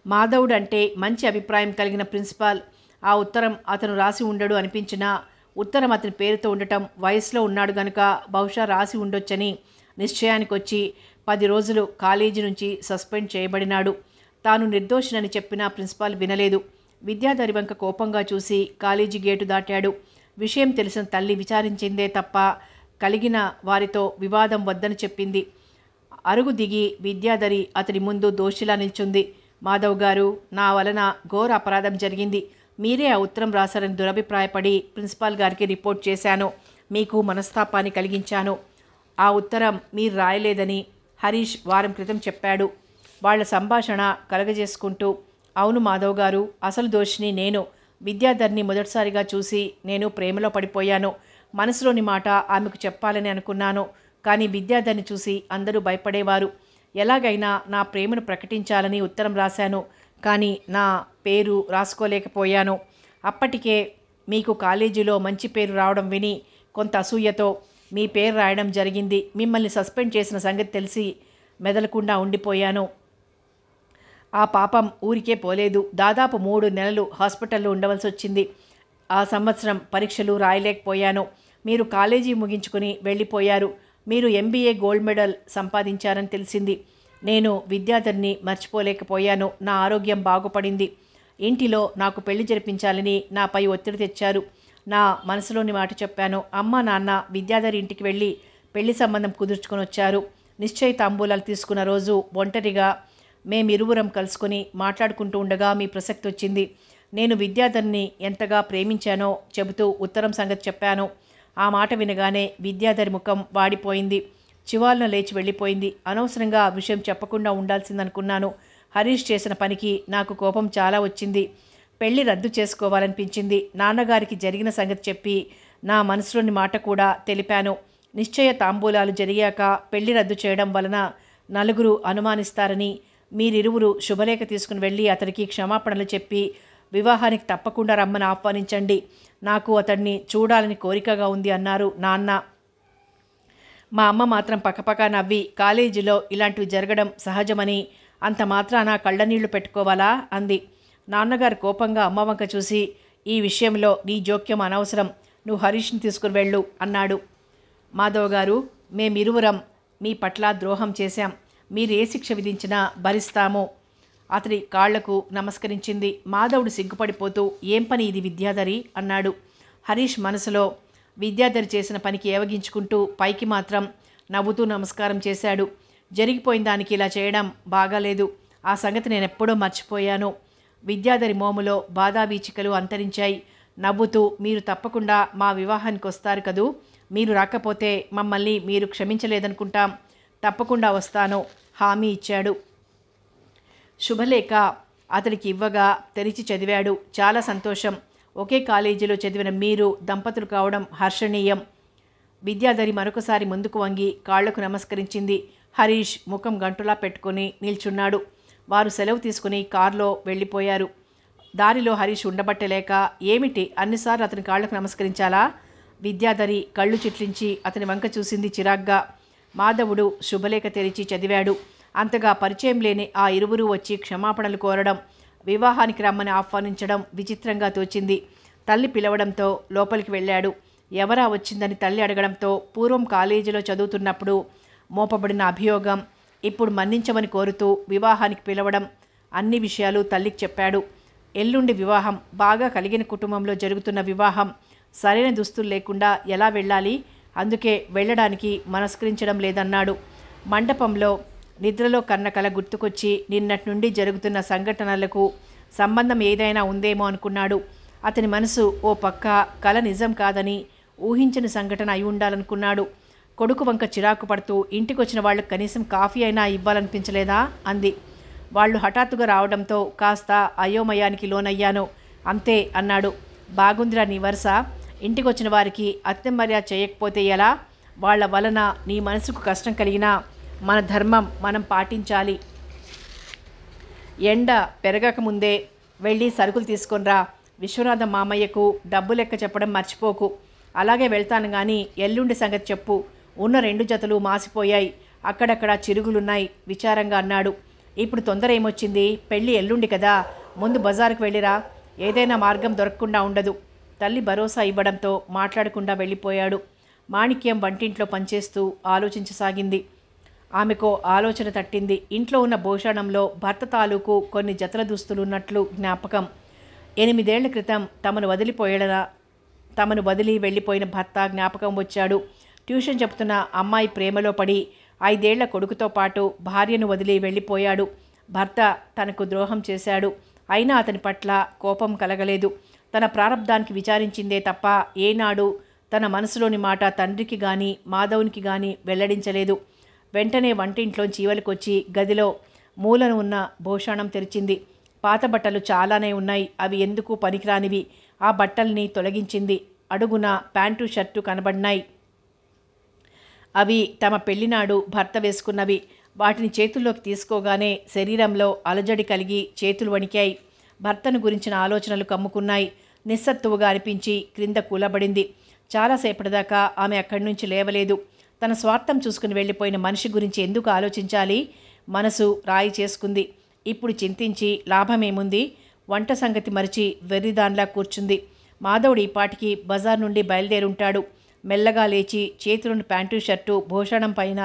మాధవుడు అంటే మంచి అభిప్రాయం కలిగిన ప్రిన్సిపాల్ ఆ ఉత్తరం అతను రాసి ఉండడు అనిపించినా ఉత్తరం అతని పేరుతో ఉండటం, వయసులో ఉన్నాడు గనుక బహుశా రాసి ఉండొచ్చని నిశ్చయానికి వచ్చి 10 రోజులు కాలేజీ నుంచి సస్పెండ్ చేయబడినాడు. తాను నిర్దోషినని చెప్పినా ప్రిన్సిపాల్ వినలేదు. విద్యాధరి వంక కోపంగా చూసి కాలేజీ గేటు దాటాడు. విషయం తెలిసిన తల్లి విచారించిందే తప్ప కలిగిన వారితో వివాదం వద్దని చెప్పింది. అరుగు దిగి విద్యాధరి అతని ముందు దోషిలా నిల్చుంది. మాధవ్ గారు, నా వలన ఘోర అపరాధం జరిగింది. మీరే ఆ ఉత్తరం రాశారని దురభిప్రాయపడి ప్రిన్సిపాల్ గారికి రిపోర్ట్ చేశాను. మీకు మనస్తాపాన్ని కలిగించాను. ఆ ఉత్తరం మీరు రాయలేదని హరీష్ వారం క్రితం చెప్పాడు. వాళ్ల సంభాషణ కలగజేసుకుంటూ, అవును మాధవ్ గారు, అసలు దోషిని నేను. విద్యాధర్ని మొదటిసారిగా చూసి నేను ప్రేమలో పడిపోయాను. మనసులోని మాట ఆమెకు చెప్పాలని అనుకున్నాను. కానీ విద్యాధర్ని చూసి అందరూ భయపడేవారు. ఎలాగైనా నా ప్రేమను ప్రకటించాలని ఉత్తరం రాశాను. కానీ నా పేరు రాసుకోలేకపోయాను. అప్పటికే మీకు కాలేజీలో మంచి పేరు రావడం విని కొంత అసూయతో మీ పేరు రాయడం జరిగింది. మిమ్మల్ని సస్పెండ్ చేసిన సంగతి తెలిసి మెదలకుండా ఉండిపోయాను. ఆ పాపం ఊరికే పోలేదు. దాదాపు 3 నెలలు హాస్పిటల్లో ఉండవలసి వచ్చింది. ఆ సంవత్సరం పరీక్షలు రాయలేకపోయాను. మీరు కాలేజీ ముగించుకుని వెళ్ళిపోయారు. మీరు ఎంబీఏ గోల్డ్ మెడల్ సంపాదించారని తెలిసింది. నేను విద్యాధర్ని మర్చిపోలేకపోయాను. నా ఆరోగ్యం బాగుపడింది. ఇంటిలో నాకు పెళ్లి జరిపించాలని నాపై ఒత్తిడి తెచ్చారు. నా మనసులోని మాట చెప్పాను. అమ్మ నాన్న విద్యాధరి ఇంటికి వెళ్ళి పెళ్లి సంబంధం కుదుర్చుకొని వచ్చారు. నిశ్చయ తాంబూలాలు తీసుకున్న రోజు ఒంటరిగా మేమిరువురం కలుసుకొని మాట్లాడుకుంటూ ఉండగా మీ ప్రసక్తి వచ్చింది. నేను విద్యాధర్ని ఎంతగా ప్రేమించానో చెబుతూ ఉత్తరం సంగతి చెప్పాను. ఆ మాట వినగానే విద్యాధరి ముఖం వాడిపోయింది. చివాలను లేచి వెళ్ళిపోయింది. అనవసరంగా ఆ విషయం చెప్పకుండా ఉండాల్సిందనుకున్నాను. హరీష్ చేసిన పనికి నాకు కోపం చాలా వచ్చింది. పెళ్లి రద్దు చేసుకోవాలనిపించింది. నాన్నగారికి జరిగిన సంగతి చెప్పి నా మనసులోని మాట కూడా తెలిపాను. నిశ్చయ తాంబూలాలు జరిగాక పెళ్లి రద్దు చేయడం వలన నలుగురు అనుమానిస్తారని మీరిరువురు శుభలేఖ తీసుకుని వెళ్ళి అతనికి క్షమాపణలు చెప్పి వివాహానికి తప్పకుండా రమ్మని ఆహ్వానించండి. నాకు అతన్ని చూడాలని కోరికగా ఉంది అన్నారు నాన్న. మా అమ్మ మాత్రం పక్కపక్క నవ్వి కాలేజీలో ఇలాంటివి జరగడం సహజమని, అంత మాత్రాన కళ్ళనీళ్లు పెట్టుకోవాలా అంది. నాన్నగారు కోపంగా అమ్మ వంక చూసి, ఈ విషయంలో నీ జోక్యం అనవసరం, నువ్వు హరీష్ని తీసుకుని వెళ్ళు అన్నాడు. మాధవ్ గారు, మేమిరువురం మీ పట్ల ద్రోహం చేశాం. మీరు ఏ శిక్ష విధించినా భరిస్తాము. అతడి కాళ్లకు నమస్కరించింది. మాధవుడు సిగ్గుపడిపోతూ, ఏం పని ఇది విద్యాధరి అన్నాడు. హరీష్ మనసులో విద్యాధరి చేసిన పనికి ఏవగించుకుంటూ పైకి మాత్రం నవ్వుతూ నమస్కారం చేశాడు. జరిగిపోయిన దానికి ఇలా చేయడం బాగాలేదు. ఆ సంగతి నేనెప్పుడో మర్చిపోయాను. విద్యాధరి మోములో బాధావీచికలు అంతరించాయి. నవ్వుతూ, మీరు తప్పకుండా మా వివాహానికి వస్తారు కదూ, మీరు రాకపోతే మమ్మల్ని మీరు క్షమించలేదనుకుంటాం. తప్పకుండా వస్తాను హామీ ఇచ్చాడు. శుభలేఖ అతడికి ఇవ్వగా తెరిచి చదివాడు. చాలా సంతోషం. ఒకే కాలేజీలో చదివిన మీరు దంపతులు కావడం హర్షణీయం. విద్యాధరి మరొకసారి ముందుకు వంగి కాళ్లకు నమస్కరించింది. హరీష్ ముఖం గంటులా పెట్టుకుని నిల్చున్నాడు. వారు సెలవు తీసుకుని కారులో వెళ్ళిపోయారు. దారిలో హరీష్ ఉండబట్టలేక, ఏమిటి అన్నిసార్లు అతని కాళ్లకు నమస్కరించాలా? విద్యాధరి కళ్ళు చిట్లించి అతని వంక చూసింది చిరాగ్గా. మాధవుడు శుభలేఖ తెరిచి చదివాడు. అంతగా పరిచయం లేని ఆ ఇరువురు వచ్చి క్షమాపణలు కోరడం, వివాహానికి రమ్మని ఆహ్వానించడం విచిత్రంగా తోచింది. తల్లి పిలవడంతో లోపలికి వెళ్ళాడు. ఎవరా వచ్చిందని తల్లి అడగడంతో పూర్వం కాలేజీలో చదువుతున్నప్పుడు మోపబడిన అభియోగం ఇప్పుడు మన్నించమని కోరుతూ వివాహానికి పిలవడం అన్ని విషయాలు తల్లికి చెప్పాడు. ఎల్లుండి వివాహం, బాగా కలిగిన కుటుంబంలో జరుగుతున్న వివాహం, సరైన దుస్తులు లేకుండా ఎలా వెళ్ళాలి, అందుకే వెళ్ళడానికి మనస్కరించడం లేదన్నాడు. మండపంలో నిద్రలో కన్న కల గుర్తుకొచ్చి నిన్నటి నుండి జరుగుతున్న సంఘటనలకు సంబంధం ఏదైనా ఉందేమో అనుకున్నాడు. అతని మనసు ఓ పక్క కల నిజం కాదని ఊహించని సంఘటన అయి ఉండాలనుకున్నాడు. కొడుకు వంక చిరాకు పడుతూ ఇంటికొచ్చిన వాళ్ళకు కనీసం కాఫీ అయినా ఇవ్వాలనిపించలేదా అంది. వాళ్ళు హఠాత్తుగా రావడంతో కాస్త అయోమయానికి లోనయ్యాను అంతే అన్నాడు. బాగుందిరా నీ వరుస, ఇంటికొచ్చిన వారికి అతిథి మర్యాద చేయకపోతే ఎలా? వాళ్ళ వలన నీ మనసుకు కష్టం కలిగినా మన ధర్మం మనం పాటించాలి. ఎండ పెరగకముందే వెళ్ళి సరుకులు తీసుకొనిరా. విశ్వనాథం మామయ్యకు డబ్బు లెక్క చెప్పడం మర్చిపోకు. అలాగే వెళ్తాను కానీ ఎల్లుండి సంగతి చెప్పు. ఉన్న 2 జతలు మాసిపోయాయి, అక్కడక్కడ చిరుగులున్నాయి విచారంగా అన్నాడు. ఇప్పుడు తొందర ఏమొచ్చింది, పెళ్ళి ఎల్లుండి కదా, ముందు బజారుకు వెళ్ళిరా, ఏదైనా మార్గం దొరకకుండా ఉండదు. తల్లి భరోసా ఇవ్వడంతో మాట్లాడకుండా వెళ్ళిపోయాడు. మాణిక్యం వంటింట్లో పనిచేస్తూ ఆలోచించసాగింది. ఆమెకో ఆలోచన తట్టింది. ఇంట్లో ఉన్న భూషణంలో భర్త తాలూకు కొన్ని జతల దుస్తులున్నట్లు జ్ఞాపకం. 8 ఏళ్ల క్రితం తమను వదిలి వెళ్ళిపోయిన భర్త జ్ఞాపకం వచ్చాడు. ట్యూషన్ చెప్తున్న అమ్మాయి ప్రేమలో పడి 5 ఏళ్ల కొడుకుతో పాటు భార్యను వదిలి వెళ్ళిపోయాడు. భర్త తనకు ద్రోహం చేశాడు. అయినా అతని పట్ల కోపం కలగలేదు. తన ప్రారంధానికి విచారించిందే తప్ప ఏనాడు తన మనసులోని మాట తండ్రికి కానీ మాధవునికి కానీ వెల్లడించలేదు. వెంటనే వంటింట్లోంచి చీవలికొచ్చి గదిలో మూలన ఉన్న భూషణం తెరిచింది. పాత బట్టలు చాలానే ఉన్నాయి, అవి ఎందుకు పనికిరానివి. ఆ బట్టల్ని తొలగించింది. అడుగున ప్యాంటు షర్టు కనబడినాయి. అవి తమ పెళ్లినాడు భర్త వేసుకున్నవి. వాటిని చేతుల్లోకి తీసుకోగానే శరీరంలో అలజడి కలిగి చేతులు వణికాయి. భర్తను గురించిన ఆలోచనలు కమ్ముకున్నాయి. నిస్సత్తువుగా అనిపించి క్రింద కూలబడింది. చాలాసేపటిదాకా ఆమె అక్కడి నుంచి లేవలేదు. తన స్వార్థం చూసుకుని వెళ్ళిపోయిన మనిషి గురించి ఎందుకు ఆలోచించాలి? మనసు రాయి చేసుకుంది. ఇప్పుడు చింతించి లాభమేముంది? వంట సంగతి మరిచి వెర్రిదాన్లా కూర్చుంది. మాధవుడు ఈ పాటికి బజార్ నుండి బయలుదేరుంటాడు. మెల్లగా లేచి చేతులను ప్యాంటు షర్టు భూషణం పైన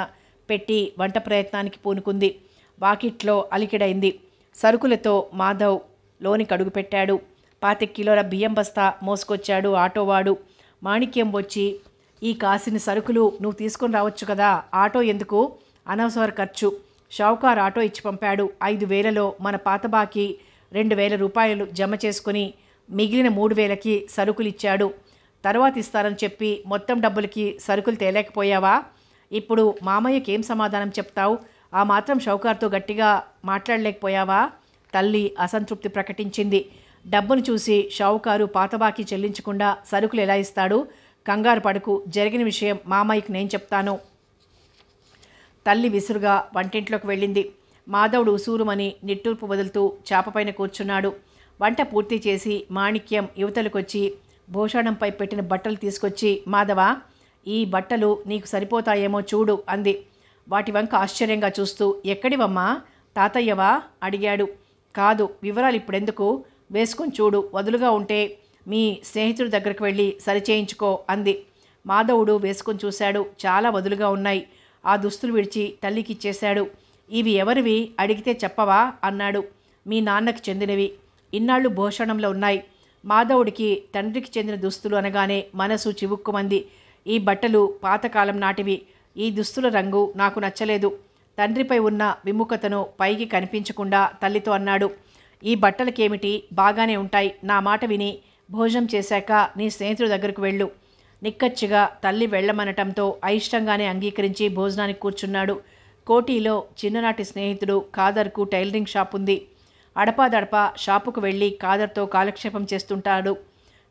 పెట్టి వంట ప్రయత్నానికి పూనుకుంది. వాకిట్లో అలికిడైంది. సరుకులతో మాధవ్ లోనికి అడుగుపెట్టాడు. 25 కిలోల బియ్యం బస్తా మోసుకొచ్చాడు ఆటోవాడు. మాణిక్యం వచ్చి, ఈ కాసిన సరుకులు నువ్వు తీసుకొని రావచ్చు కదా, ఆటో ఎందుకు, అనవసర ఖర్చు. షావుకారు ఆటో ఇచ్చి పంపాడు. 5,000లో మన పాత బాకీ 2,000 రూపాయలు జమ చేసుకుని మిగిలిన 3,000కి సరుకులు ఇచ్చాడు. తర్వాత ఇస్తారని చెప్పి మొత్తం డబ్బులకి సరుకులు తేలేకపోయావా? ఇప్పుడు మామయ్యకి ఏం సమాధానం చెప్తావు? ఆ మాత్రం షౌకార్తో గట్టిగా మాట్లాడలేకపోయావా? తల్లి అసంతృప్తి ప్రకటించింది. డబ్బును చూసి షావుకారు పాత బాకీ చెల్లించకుండా సరుకులు ఎలా ఇస్తాడు? కంగారు పడుకు, జరిగిన విషయం మామయ్యకు నేను చెప్తాను. తల్లి విసురుగా వంటింట్లోకి వెళ్ళింది. మాధవుడు ఉసూరుమని నిట్టూర్పు వదులుతూ చాపపైన కూర్చున్నాడు. వంట పూర్తి చేసి మాణిక్యం యువతలకొచ్చి భూషణంపై పెట్టిన బట్టలు తీసుకొచ్చి, మాధవ, ఈ బట్టలు నీకు సరిపోతాయేమో చూడు అంది. వాటి వంక ఆశ్చర్యంగా చూస్తూ, ఎక్కడివమ్మా, తాతయ్యవా అడిగాడు. కాదు, వివరాలు ఇప్పుడెందుకు, వేసుకొని చూడు, వదులుగా ఉంటే మీ స్నేహితుడి దగ్గరకు వెళ్ళి సరిచేయించుకో అంది. మాధవుడు వేసుకొని చూశాడు. చాలా వదులుగా ఉన్నాయి. ఆ దుస్తులు విడిచి తల్లికి ఇచ్చేశాడు. ఇవి ఎవరివి అడిగితే చెప్పవా అన్నాడు. మీ నాన్నకి చెందినవి, ఇన్నాళ్ళు భూషణంలో ఉన్నాయి. మాధవుడికి తండ్రికి చెందిన దుస్తులు అనగానే మనసు చివుక్కుమంది. ఈ బట్టలు పాతకాలం నాటివి. ఈ దుస్తుల రంగు నాకు నచ్చలేదు. తండ్రిపై ఉన్న విముఖతను పైకి కనిపించకుండా తల్లితో అన్నాడు. ఈ బట్టలకేమిటి, బాగానే ఉంటాయి. నా మాట విని భోజనం చేశాక నీ స్నేహితుడి దగ్గరకు వెళ్ళు. నిక్కచ్చిగా తల్లి వెళ్ళమనటంతో అయిష్టంగానే అంగీకరించి భోజనానికి కూర్చున్నాడు. కోటిలో చిన్ననాటి స్నేహితుడు ఖాదర్కు టైలరింగ్ షాప్ ఉంది. అడపాదడపా షాపుకు వెళ్ళి ఖాదర్తో కాలక్షేపం చేస్తుంటాడు.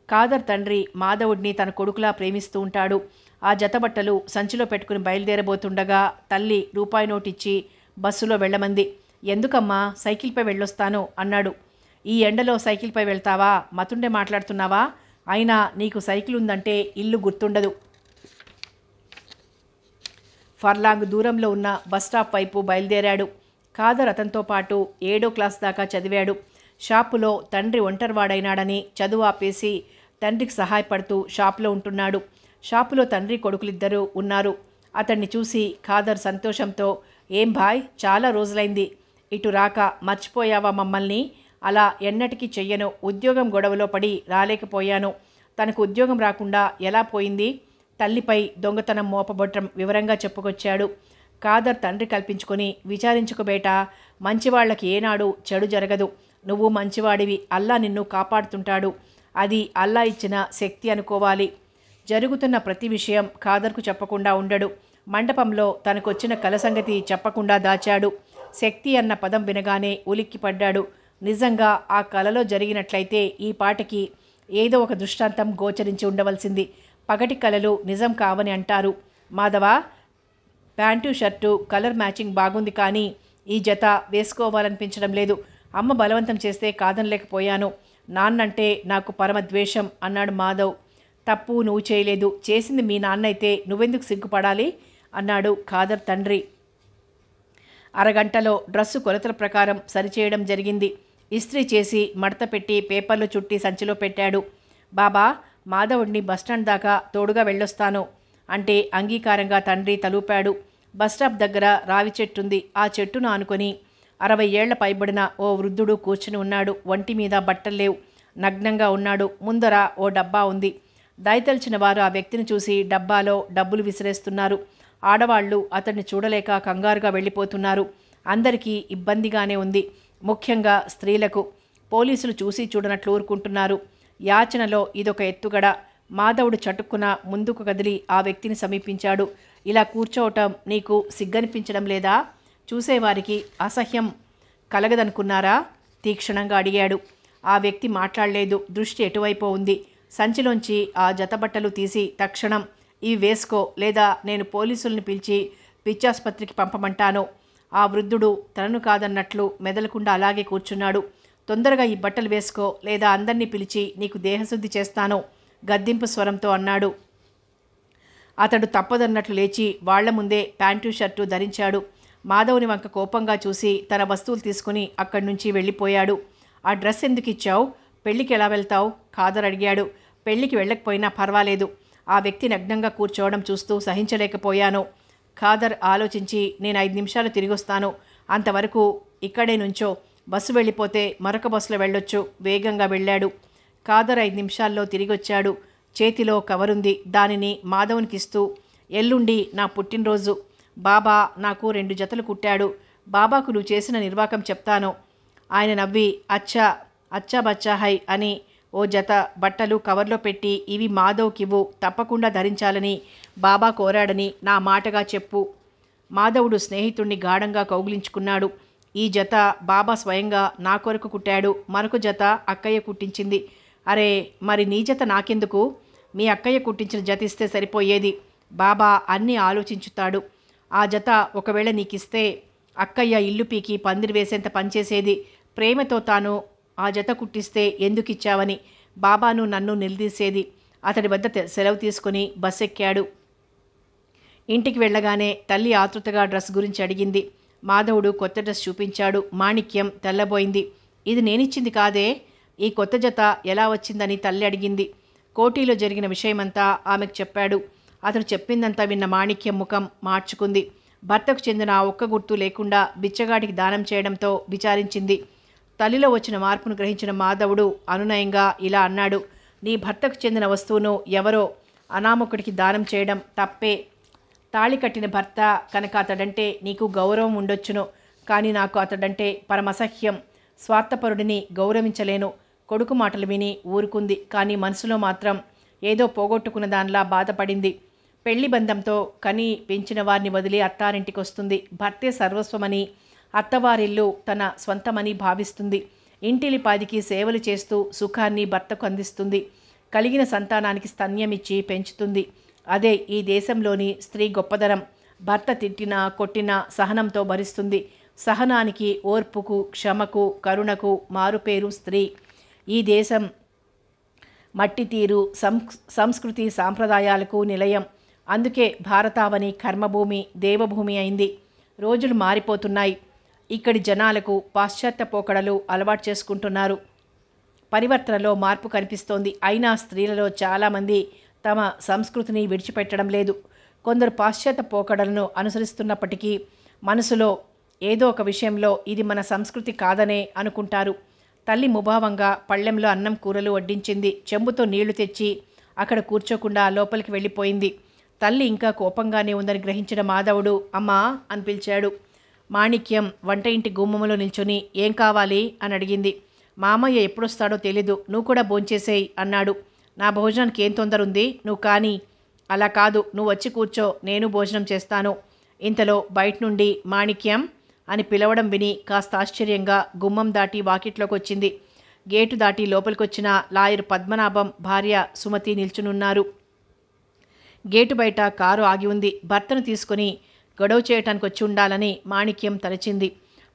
ఖాదర్ తండ్రి మాధవుడిని తన కొడుకులా ప్రేమిస్తూ ఉంటాడు. ఆ జతబట్టలు సంచిలో పెట్టుకుని బయలుదేరబోతుండగా తల్లి రూపాయి నోటిచ్చి బస్సులో వెళ్ళమంది. ఎందుకమ్మా, సైకిల్పై వెళ్ళొస్తాను అన్నాడు. ఈ ఎండలో సైకిల్పై వెళ్తావా, మతుండే మాట్లాడుతున్నావా? అయినా నీకు సైకిల్ ఉందంటే ఇల్లు గుర్తుండదు. ఫర్లాంగ్ దూరంలో ఉన్న బస్టాప్ వైపు బయలుదేరాడు. ఖాదర్ అతనితో పాటు 7వ క్లాస్ దాకా చదివాడు. షాపులో తండ్రి ఒంటరివాడైనాడని చదువు ఆపేసి తండ్రికి సహాయపడుతూ షాపులో ఉంటున్నాడు. షాపులో తండ్రి కొడుకులిద్దరూ ఉన్నారు. అతన్ని చూసి ఖాదర్ సంతోషంతో, ఏం భాయ్, చాలా రోజులైంది ఇటు రాక, మర్చిపోయావా మమ్మల్ని? అలా ఎన్నటికీ చెయ్యను. ఉద్యోగం గొడవలో పడి రాలేకపోయాను. తనకు ఉద్యోగం రాకుండా ఎలా పోయింది? తల్లిపై దొంగతనం మోపబొట్టం వివరంగా చెప్పుకొచ్చాడు. ఖాదర్ తండ్రి కల్పించుకొని, విచారించుకోబేటా, మంచివాళ్లకి ఏనాడు చెడు జరగదు. నువ్వు మంచివాడివి, అల్లా నిన్ను కాపాడుతుంటాడు. అది అల్లా ఇచ్చిన శక్తి అనుకోవాలి. జరుగుతున్న ప్రతి విషయం ఖాదర్కు చెప్పకుండా ఉండడు. మండపంలో తనకొచ్చిన కల సంగతి చెప్పకుండా దాచాడు. శక్తి అన్న పదం వినగానే ఉలిక్కిపడ్డాడు. నిజంగా ఆ కలలో జరిగినట్లయితే ఈ పాటకి ఏదో ఒక దృష్టాంతం గోచరించి ఉండవలసింది. పగటి కలలు నిజం కావని అంటారు. Madhava, pant shirt colour matching బాగుంది, కానీ ఈ జత వేసుకోవాలనిపించడం లేదు. అమ్మ బలవంతం చేస్తే కాదనలేకపోయాను. నాన్నంటే నాకు పరమ ద్వేషం అన్నాడు మాధవ్. తప్పు నువ్వు చేయలేదు, చేసింది మీ నాన్న అయితే నువ్వెందుకు సిగ్గుపడాలి అన్నాడు ఖాదర్ తండ్రి. అరగంటలో డ్రస్సు కొలతల ప్రకారం సరిచేయడం జరిగింది. ఇస్త్రీ చేసి మడత పెట్టి పేపర్లు చుట్టి సంచిలో పెట్టాడు. బాబా, మాధవుడిని బస్టాండ్ దాకా తోడుగా వెళ్ళొస్తాను అంటే అంగీకారంగా తండ్రి తలూపాడు. బస్టాప్ దగ్గర రావి చెట్టుంది. ఆ చెట్టును ఆనుకొని 60 ఏళ్ల పైబడిన ఓ వృద్ధుడు కూర్చుని ఉన్నాడు. ఒంటి మీద బట్టల్లేవు, నగ్నంగా ఉన్నాడు. ముందర ఓ డబ్బా ఉంది. దయతలిచిన వారు ఆ వ్యక్తిని చూసి డబ్బాలో డబ్బులు విసిరేస్తున్నారు. ఆడవాళ్లు అతన్ని చూడలేక కంగారుగా వెళ్ళిపోతున్నారు. అందరికీ ఇబ్బందిగానే ఉంది, ముఖ్యంగా స్త్రీలకు. పోలీసులు చూసి చూడనట్లు ఊరుకుంటున్నారు. యాచనలో ఇదొక ఎత్తుగడ. మాధవుడు చటుక్కున ముందుకు కదిలి ఆ వ్యక్తిని సమీపించాడు. ఇలా కూర్చోవటం నీకు సిగ్గనిపించడం లేదా? చూసేవారికి అసహ్యం కలగదనుకున్నారా? తీక్షణంగా అడిగాడు. ఆ వ్యక్తి మాట్లాడలేదు. దృష్టి ఎటువైపో ఉంది. సంచిలోంచి ఆ జతబట్టలు తీసి, తక్షణం ఇవి వేసుకో, లేదా నేను పోలీసుల్ని పిలిచి పిచ్చాసుపత్రికి పంపమంటాను. ఆ వృద్ధుడు తనను కాదన్నట్లు మెదలకుండా అలాగే కూర్చున్నాడు. తొందరగా ఈ బట్టలు వేసుకో, లేదా అందరినీ పిలిచి నీకు దేహశుద్ధి చేస్తాను గద్దింపు స్వరంతో అన్నాడు. అతడు తప్పదన్నట్లు లేచి వాళ్ల ముందే ప్యాంటు షర్టు ధరించాడు. మాధవుని వంక కోపంగా చూసి తన వస్తువులు తీసుకుని అక్కడి నుంచి వెళ్ళిపోయాడు. ఆ డ్రెస్ ఎందుకు ఇచ్చావు? పెళ్లికి ఎలా వెళ్తావు? ఖాదర్ అడిగాడు. పెళ్లికి వెళ్ళకపోయినా పర్వాలేదు. ఆ వ్యక్తి నగ్నంగా కూర్చోవడం చూస్తూ సహించలేకపోయాను. ఖాదర్ ఆలోచించి, నేను 5 నిమిషాలు తిరిగొస్తాను, అంతవరకు ఇక్కడే నుంచో, బస్సు వెళ్ళిపోతే మరొక బస్సులో వెళ్ళొచ్చు. వేగంగా వెళ్ళాడు. ఖాదర్ 5 నిమిషాల్లో తిరిగొచ్చాడు. చేతిలో కవరుంది. దానిని మాధవునికిస్తూ, ఎల్లుండి నా పుట్టినరోజు. బాబా నాకు 2 జతలు కుట్టాడు. బాబాకు నువ్వు చేసిన నిర్వాకం చెప్తాను. ఆయన నవ్వి, అచ్చా అచ్చా బచ్చా హై అని ఓ జత బట్టలు కవర్లో పెట్టి, ఇవి మాధవ్కివ్వు, తప్పకుండా ధరించాలని బాబా కోరాడని నా మాటగా చెప్పు. మాధవుడు స్నేహితుణ్ణి గాఢంగా కౌగిలించుకున్నాడు. ఈ జత బాబా స్వయంగా నా కొరకు కుట్టాడు. మరొక జత అక్కయ్య కుట్టించింది. అరే, మరి నీ జత నాకెందుకు? మీ అక్కయ్య కుట్టించిన జత ఇస్తే సరిపోయేది. బాబా అన్నీ ఆలోచించుతాడు. ఆ జత ఒకవేళ నీకిస్తే అక్కయ్య ఇల్లు పీకి పందిరి వేసేంత పనిచేసేది. ప్రేమతో తాను ఆ జత కుట్టిస్తే ఎందుకిచ్చావని బాబాను నన్ను నిలదీసేది. అతడి వద్ద సెలవు తీసుకుని బస్ ఎక్కాడు. ఇంటికి వెళ్ళగానే తల్లి ఆతృతగా డ్రెస్ గురించి అడిగింది. మాధవుడు కొత్త డ్రెస్ చూపించాడు. మాణిక్యం తెల్లబోయింది. ఇది నేనిచ్చింది కాదే, ఈ కొత్త జత ఎలా వచ్చిందని తల్లి అడిగింది. కోటిలో జరిగిన విషయమంతా ఆమెకు చెప్పాడు. అతడు చెప్పిందంతా విన్న మాణిక్యం ముఖం మార్చుకుంది. భర్తకు చెందిన ఆ ఒక్క గుర్తు లేకుండా బిచ్చగాడికి దానం చేయడంతో విచారించింది. తల్లిలో వచ్చిన మార్పును గ్రహించిన మాధవుడు అనునయంగా ఇలా అన్నాడు. నీ భర్తకు చెందిన వస్తువును ఎవరో అనామకుడికి దానం చేయడం తప్పే. తాళి కట్టిన భర్త కనుక అతడంటే నీకు గౌరవం ఉండొచ్చును, కానీ నాకు అతడంటే పరమసహ్యం. స్వార్థపరుడిని గౌరవించలేను. కొడుకు మాటలు విని ఊరుకుంది, కానీ మనసులో మాత్రం ఏదో పోగొట్టుకున్న దానిలా బాధపడింది. పెళ్లి బంధంతో కని పెంచిన వారిని వదిలి అత్తారింటికి వస్తుంది. భర్తే సర్వస్వమని, అత్తవారిల్లు తన స్వంతమని భావిస్తుంది. ఇంటిలిపాదికి సేవలు చేస్తూ సుఖాన్ని భర్తకు అందిస్తుంది. కలిగిన సంతానానికి స్తన్యమిచ్చి పెంచుతుంది. అదే ఈ దేశంలోని స్త్రీ గొప్పదనం. భర్త తిట్టినా కొట్టినా సహనంతో భరిస్తుంది. సహనానికి, ఓర్పుకు, క్షమకు, కరుణకు మారుపేరు స్త్రీ. ఈ దేశం మట్టి తీరు, సంస్కృతి సాంప్రదాయాలకు నిలయం. అందుకే భారతావని కర్మభూమి, దేవభూమి అయింది. రోజులు మారిపోతున్నాయి. ఇక్కడి జనాలకు పాశ్చాత్య పోకడలు అలవాటు చేసుకుంటున్నారు. పరివర్తనలో మార్పు కనిపిస్తోంది. అయినా స్త్రీలలో చాలామంది తమ సంస్కృతిని విడిచిపెట్టడం లేదు. కొందరు పాశ్చాత్య పోకడలను అనుసరిస్తున్నప్పటికీ మనసులో ఏదో ఒక విషయంలో ఇది మన సంస్కృతి కాదనే అనుకుంటారు. తల్లి ముభావంగా పళ్ళెంలో అన్నం కూరలు వడ్డించింది. చెంబుతో నీళ్లు తెచ్చి అక్కడ కూర్చోకుండా లోపలికి వెళ్ళిపోయింది. తల్లి ఇంకా కోపంగానే ఉందని గ్రహించిన మాధవుడు అమ్మా అని పిలిచాడు. మాణిక్యం వంట ఇంటి గుమ్మములో నిల్చొని ఏం కావాలి అని అడిగింది. మామయ్య ఎప్పుడొస్తాడో తెలీదు, నువ్వు కూడా భోంచేసేయి అన్నాడు. నా భోజనానికి ఏం తొందర ఉంది, నువ్వు కానీ. అలా కాదు, నువ్వు వచ్చి కూర్చో, నేను భోజనం చేస్తాను. ఇంతలో బయట నుండి మాణిక్యం అని పిలవడం విని కాస్త ఆశ్చర్యంగా గుమ్మం దాటి వాకిట్లోకి వచ్చింది. గేటు దాటి లోపలికొచ్చిన లాయర్ పద్మనాభం భార్య సుమతి నిల్చునున్నారు. గేటు బయట కారు ఆగి ఉంది. భర్తను తీసుకుని గొడవ చేయటానికి వచ్చి ఉండాలని మాణిక్యం తలచింది.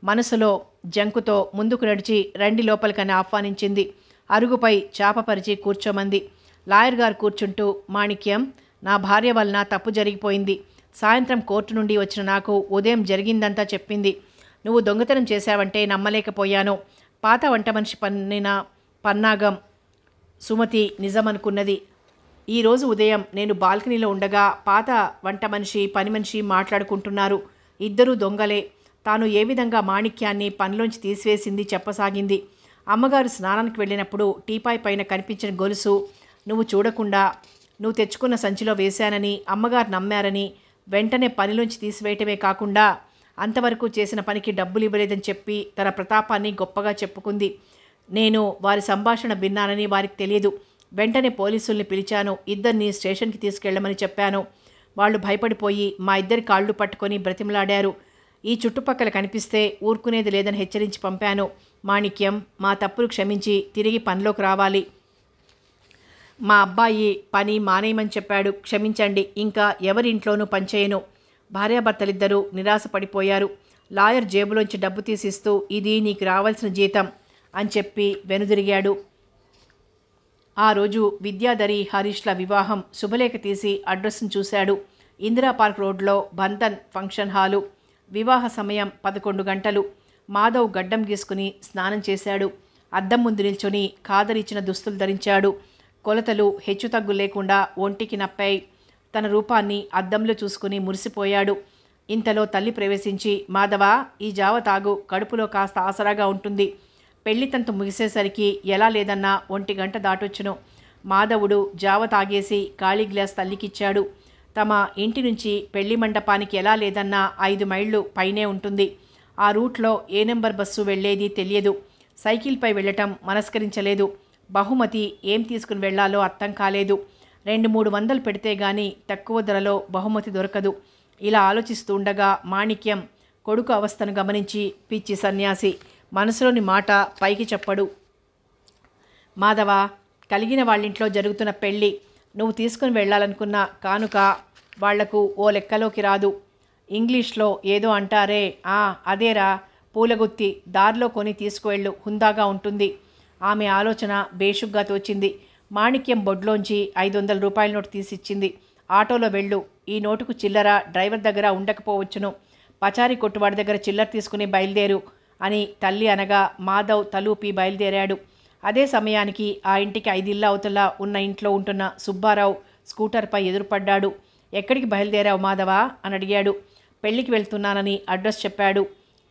మనసులో జంకుతో ముందుకు నడిచి రండి లోపలికని ఆహ్వానించింది. అరుగుపై చాపపరిచి కూర్చోమంది. లాయర్ గారు కూర్చుంటూ మాణిక్యం, నా భార్య వలన తప్పు జరిగిపోయింది. సాయంత్రం కోర్టు నుండి వచ్చిన నాకు ఉదయం జరిగిందంతా చెప్పింది. నువ్వు దొంగతనం చేశావంటే నమ్మలేకపోయాను. పాత వంట మనిషి పన్నిన పన్నాగం సుమతి నిజమనుకున్నది. ఈరోజు ఉదయం నేను బాల్కనీలో ఉండగా పాత వంట మనిషి పని మనిషి మాట్లాడుకుంటున్నారు. ఇద్దరూ దొంగలే. తాను ఏ విధంగా మాణిక్యాన్ని పనిలోంచి తీసివేసింది చెప్పసాగింది. అమ్మగారు స్నానానికి వెళ్ళినప్పుడు టీపాయ్ పైన కనిపించిన గొలుసు నువ్వు చూడకుండా నువ్వు తెచ్చుకున్న సంచిలో వేశానని అమ్మగారు నమ్మారని వెంటనే పనిలోంచి తీసివేయటమే కాకుండా అంతవరకు చేసిన పనికి డబ్బులు ఇవ్వలేదని చెప్పి తన ప్రతాపాన్ని గొప్పగా చెప్పుకుంది. నేను వారి సంభాషణ విన్నానని వారికి తెలియదు. వెంటనే పోలీసుల్ని పిలిచాను. ఇద్దరిని స్టేషన్కి తీసుకెళ్లమని చెప్పాను. వాళ్ళు భయపడిపోయి మా ఇద్దరి కాళ్ళు పట్టుకొని బ్రతిమలాడారు. ఈ చుట్టుపక్కల కనిపిస్తే ఊరుకునేది లేదని హెచ్చరించి పంపాను. మాణిక్యం, మా తప్పులు క్షమించి తిరిగి పనిలోకి రావాలి. మా అబ్బాయి పని మానేయమని చెప్పాడు. క్షమించండి, ఇంకా ఎవరింట్లోనూ పనిచేయను. భార్యాభర్తలిద్దరూ నిరాశపడిపోయారు. లాయర్ జేబులోంచి డబ్బు తీసిస్తూ ఇది నీకు రావాల్సిన జీతం అని చెప్పి వెనుదిరిగాడు. ఆ రోజు విద్యాధరి హరీష్ల వివాహం. శుభలేఖ తీసి అడ్రస్ను చూశాడు. ఇందిరా పార్క్ రోడ్లో బంధన్ ఫంక్షన్ హాలు. వివాహ సమయం 11 గంటలు. మాధవ్ గడ్డం గీసుకుని స్నానం చేశాడు. అద్దం ముందు నిల్చొని ఖాదరిచ్చిన దుస్తులు ధరించాడు. కొలతలు హెచ్చుతగ్గు లేకుండా ఒంటికి నప్పాయి. తన రూపాన్ని అద్దంలో చూసుకుని మురిసిపోయాడు. ఇంతలో తల్లి ప్రవేశించి, మాధవ, ఈ జావ తాగు, కడుపులో కాస్త ఆసరాగా ఉంటుంది. పెళ్లి తంతు ముగిసేసరికి ఎలా లేదన్నా 1 గంట దాటొచ్చును. మాధవుడు జావ తాగేసి ఖాళీ గ్లాస్ తల్లికిచ్చాడు. తమ ఇంటి నుంచి పెళ్లి మండపానికి ఎలా లేదన్నా 5 మైళ్ళు పైనే ఉంటుంది. ఆ రూట్లో ఏ నెంబర్ బస్సు వెళ్లేది తెలియదు. సైకిల్పై వెళ్ళటం మనస్కరించలేదు. బహుమతి ఏం తీసుకుని వెళ్లాలో అర్థం కాలేదు. 200-300 పెడితే గాని తక్కువ ధరలో బహుమతి దొరకదు. ఇలా ఆలోచిస్తూ ఉండగా మాణిక్యం కొడుకు అవస్థను గమనించి, పిచ్చి సన్యాసి, మనసులోని మాట పైకి చెప్పడు. మాధవ, కలిగిన వాళ్ళింట్లో జరుగుతున్న పెళ్ళి. నువ్వు తీసుకుని వెళ్ళాలనుకున్న కానుక వాళ్లకు ఓ లెక్కలోకి రాదు. ఇంగ్లీష్లో ఏదో అంటారే, అదేరా, పూలగుత్తి దారిలో కొని తీసుకువెళ్ళు, హుందాగా ఉంటుంది. ఆమె ఆలోచన బేషుగ్గా తోచింది. మాణిక్యం బొడ్లోంచి 500 రూపాయల నోటు తీసిచ్చింది. ఆటోలో వెళ్ళు. ఈ నోటుకు చిల్లర డ్రైవర్ దగ్గర ఉండకపోవచ్చును. పచారీ కొట్టువాడి దగ్గర చిల్లర తీసుకుని బయలుదేరు అని తల్లి అనగా మాధవ్ తలూపి బయలుదేరాడు. అదే సమయానికి ఆ ఇంటికి 5 ఇళ్ళ అవతల ఉన్న ఇంట్లో ఉంటున్న సుబ్బారావు స్కూటర్పై ఎదురుపడ్డాడు. ఎక్కడికి బయలుదేరావు మాధవా అని అడిగాడు. పెళ్లికి వెళ్తున్నానని అడ్రస్ చెప్పాడు.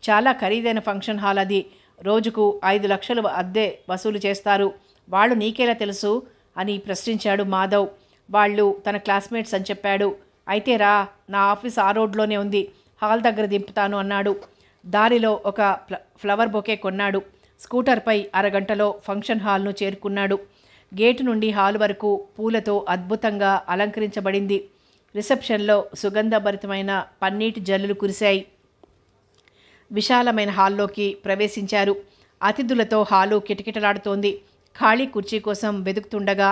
చాలా ఖరీదైన ఫంక్షన్ హాల్ అది. రోజుకు 5 లక్షలు అద్దె వసూలు చేస్తారు. వాళ్ళు నీకేలా తెలుసు అని ప్రశ్నించాడు మాధవ్. వాళ్ళు తన క్లాస్మేట్స్ అని చెప్పాడు. అయితే రా, నా ఆఫీస్ ఆ రోడ్లోనే ఉంది, హాల్ దగ్గర దింపుతాను అన్నాడు. దారిలో ఒక ఫ్లవర్ బొకే కొన్నాడు. స్కూటర్పై అరగంటలో ఫంక్షన్ హాల్ను చేరుకున్నాడు. గేటు నుండి హాల్ వరకు పూలతో అద్భుతంగా అలంకరించబడింది. రిసెప్షన్లో సుగంధభరితమైన పన్నీటి జల్లులు కురిశాయి. విశాలమైన హాల్లోకి ప్రవేశించారు. అతిథులతో హాలు కిటకిటలాడుతోంది. ఖాళీ కుర్చీ కోసం వెతుకుతుండగా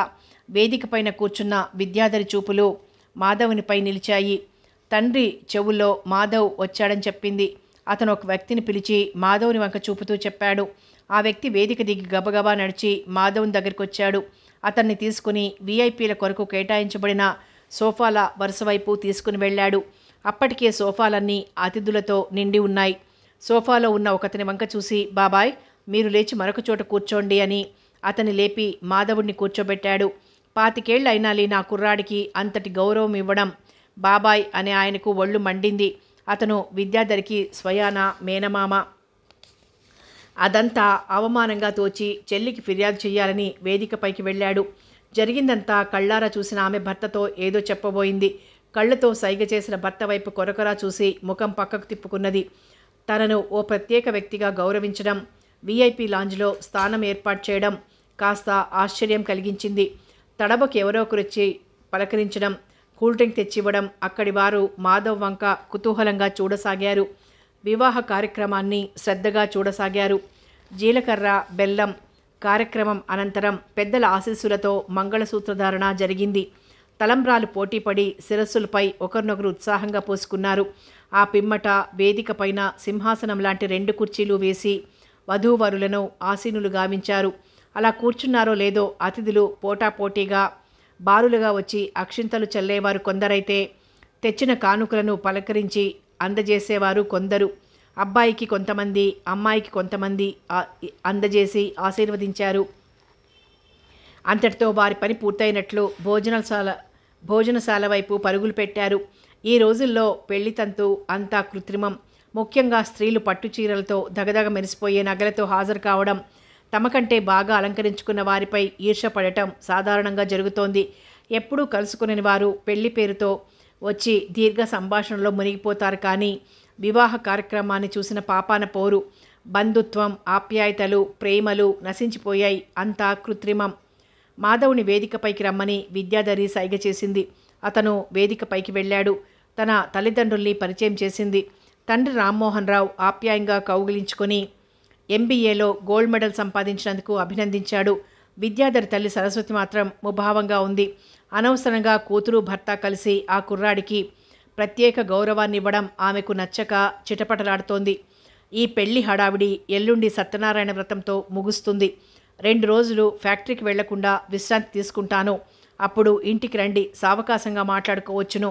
వేదికపైన కూర్చున్న విద్యాధరి చూపులు మాధవునిపై నిలిచాయి. తండ్రి చెవుల్లో మాధవ్ వచ్చాడని చెప్పింది. అతను ఒక వ్యక్తిని పిలిచి మాధవుని వంక చూపుతూ చెప్పాడు. ఆ వ్యక్తి వేదిక దిగి గబగబా నడిచి మాధవుని దగ్గరికి వచ్చాడు. అతన్ని తీసుకుని వీఐపీల కొరకు కేటాయించబడిన సోఫాల వరుస వైపు తీసుకుని వెళ్ళాడు. అప్పటికే సోఫాలన్నీ అతిథులతో నిండి ఉన్నాయి. సోఫాలో ఉన్న ఒకతని వంక చూసి, బాబాయ్, మీరు లేచి మరొక చోట కూర్చోండి అని అతన్ని లేపి మాధవుడిని కూర్చోబెట్టాడు. 25 నా కుర్రాడికి అంతటి గౌరవం ఇవ్వడం బాబాయ్ అనే ఆయనకు ఒళ్ళు మండింది. అతను విద్యాధరికి స్వయాన మేనమామ. అదంతా అవమానంగా తోచి చెల్లికి ఫిర్యాదు చేయాలని వేదికపైకి వెళ్ళాడు. జరిగిందంతా కళ్ళారా చూసిన ఆమె భర్తతో ఏదో చెప్పబోయింది. కళ్ళతో సైగ చేసిన భర్త వైపు కొరకొరా చూసి ముఖం పక్కకు తిప్పుకున్నది. తనను ఓ ప్రత్యేక వ్యక్తిగా గౌరవించడం, వీఐపీ లాంజ్లో స్థానం ఏర్పాటు చేయడం కాస్త ఆశ్చర్యం కలిగించింది. తడబకు ఎవరో ఒకరొచ్చి పలకరించడం, కూల్ డ్రింక్ తెచ్చివ్వడం అక్కడి వారు మాధవ్ వంక కుతూహలంగా చూడసాగారు. వివాహ కార్యక్రమాన్ని శ్రద్ధగా చూడసాగారు. జీలకర్ర బెల్లం కార్యక్రమం అనంతరం పెద్దల ఆశీస్సులతో మంగళసూత్రధారణ జరిగింది. తలంబ్రాలు పోటీపడి శిరస్సులపై ఒకరినొకరు ఉత్సాహంగా పోసుకున్నారు. ఆ పిమ్మట వేదిక పైన సింహాసనం లాంటి 2 కుర్చీలు వేసి వధూవరులను ఆసీనులు గావించారు. అలా కూర్చున్నారో లేదో అతిథులు పోటాపోటీగా బారులుగా వచ్చి అక్షింతలు చల్లేవారు కొందరైతే తెచ్చిన కానుకలను పలకరించి అందజేసేవారు కొందరు. అబ్బాయికి కొంతమంది, అమ్మాయికి కొంతమంది అందజేసి ఆశీర్వదించారు. అంతటితో వారి పని పూర్తయినట్లు భోజనశాల వైపు పరుగులు పెట్టారు. ఈ రోజుల్లో పెళ్లితంతు అంతా కృత్రిమం. ముఖ్యంగా స్త్రీలు పట్టుచీరలతో దగదగ మెరిసిపోయే నగలతో హాజరు కావడం, తమకంటే బాగా అలంకరించుకున్న వారిపై ఈర్ష్యపడటం సాధారణంగా జరుగుతోంది. ఎప్పుడూ కలుసుకుని వారు పెళ్లి పేరుతో వచ్చి దీర్ఘ సంభాషణలో మునిగిపోతారు. కానీ వివాహ కార్యక్రమాన్ని చూసిన పాపాన పోరు. బంధుత్వం, ఆప్యాయతలు, ప్రేమలు నశించిపోయాయి. అంతా కృత్రిమం. మాధవ్ని వేదికపైకి రమ్మని విద్యాధరి సైగ చేసింది. అతను వేదికపైకి వెళ్ళాడు. తన తల్లిదండ్రుల్ని పరిచయం చేసింది. తండ్రి రామ్మోహన్ రావు ఆప్యాయంగా కౌగిలించుకొని ఎంబీఏలో గోల్డ్ మెడల్ సంపాదించినందుకు అభినందించాడు. విద్యాధరి తల్లి సరస్వతి మాత్రం ముభావంగా ఉంది. అనవసరంగా కూతురు భర్త కలిసి ఆ కుర్రాడికి ప్రత్యేక గౌరవాన్ని ఇవ్వడం ఆమెకు నచ్చక చిటపటలాడుతోంది. ఈ పెళ్లి హడావిడి ఎల్లుండి సత్యనారాయణ వ్రతంతో ముగుస్తుంది. 2 రోజులు ఫ్యాక్టరీకి వెళ్లకుండా విశ్రాంతి తీసుకుంటాను. అప్పుడు ఇంటికి రండి, సావకాశంగా మాట్లాడుకోవచ్చును.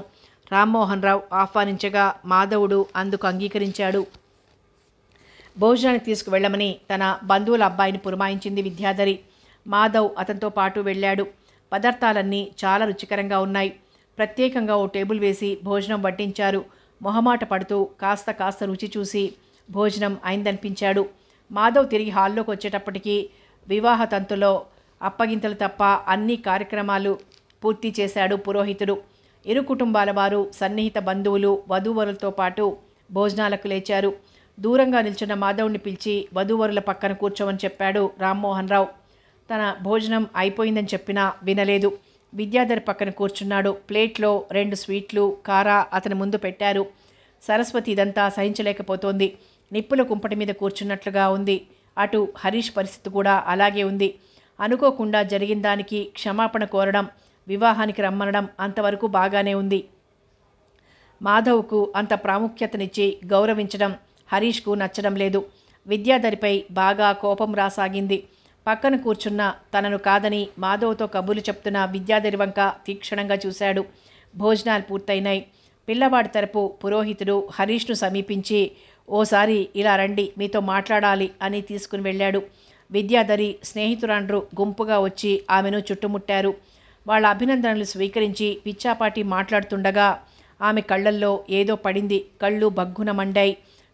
రామ్మోహన్ రావు ఆహ్వానించగా మాధవుడు అందుకు అంగీకరించాడు. భోజనానికి తీసుకువెళ్లమని తన బంధువుల అబ్బాయిని పురమాయించింది విద్యాధరి. మాధవ్ అతనితో పాటు వెళ్ళాడు. పదార్థాలన్నీ చాలా రుచికరంగా ఉన్నాయి. ప్రత్యేకంగా ఓ టేబుల్ వేసి భోజనం వడ్డించారు. మొహమాట పడుతూ కాస్త రుచి చూసి భోజనం అయిందనిపించాడు. మాధవ్ తిరిగి హాల్లోకి వచ్చేటప్పటికి వివాహ తంతులో అప్పగింతలు తప్ప అన్ని కార్యక్రమాలు పూర్తి చేశాడు పురోహితుడు. ఇరు కుటుంబాల వారు, సన్నిహిత బంధువులు, వధూవరులతో పాటు భోజనాలకు లేచారు. దూరంగా నిల్చున్న మాధవ్ని పిలిచి వధూవరుల పక్కన కూర్చోమని చెప్పాడు రామ్మోహన్ రావు. తన భోజనం అయిపోయిందని చెప్పినా వినలేదు. విద్యాధరి పక్కన కూర్చున్నాడు. ప్లేట్లో 2 స్వీట్లు, కారా అతని ముందు పెట్టారు. సరస్వతి ఇదంతా సహించలేకపోతోంది. నిప్పుల కుంపటి మీద కూర్చున్నట్లుగా ఉంది. అటు హరీష్ పరిస్థితి కూడా అలాగే ఉంది. అనుకోకుండా జరిగిన దానికి క్షమాపణ కోరడం, వివాహానికి రమ్మనడం అంతవరకు బాగానే ఉంది. మాధవ్కు అంత ప్రాముఖ్యతనిచ్చి గౌరవించడం హరీష్కు నచ్చడం లేదు. విద్యాధరిపై బాగా కోపం రాసాగింది. పక్కన కూర్చున్న తనను కాదని మాధవ్తో కబుర్లు చెప్తున్న విద్యాధరి వంక తీక్షణంగా చూశాడు. భోజనాలు పూర్తయినాయి. పిల్లవాడి తరపు పురోహితుడు హరీష్ను సమీపించి, ఓసారి ఇలా రండి, మీతో మాట్లాడాలి అని తీసుకుని వెళ్ళాడు. విద్యాధరి స్నేహితురాండ్రు గుంపుగా వచ్చి ఆమెను చుట్టుముట్టారు. వాళ్ళ అభినందనలు స్వీకరించి పిచ్చాపాటి మాట్లాడుతుండగా ఆమె కళ్ళల్లో ఏదో పడింది. కళ్ళు బగ్గున మండాయి.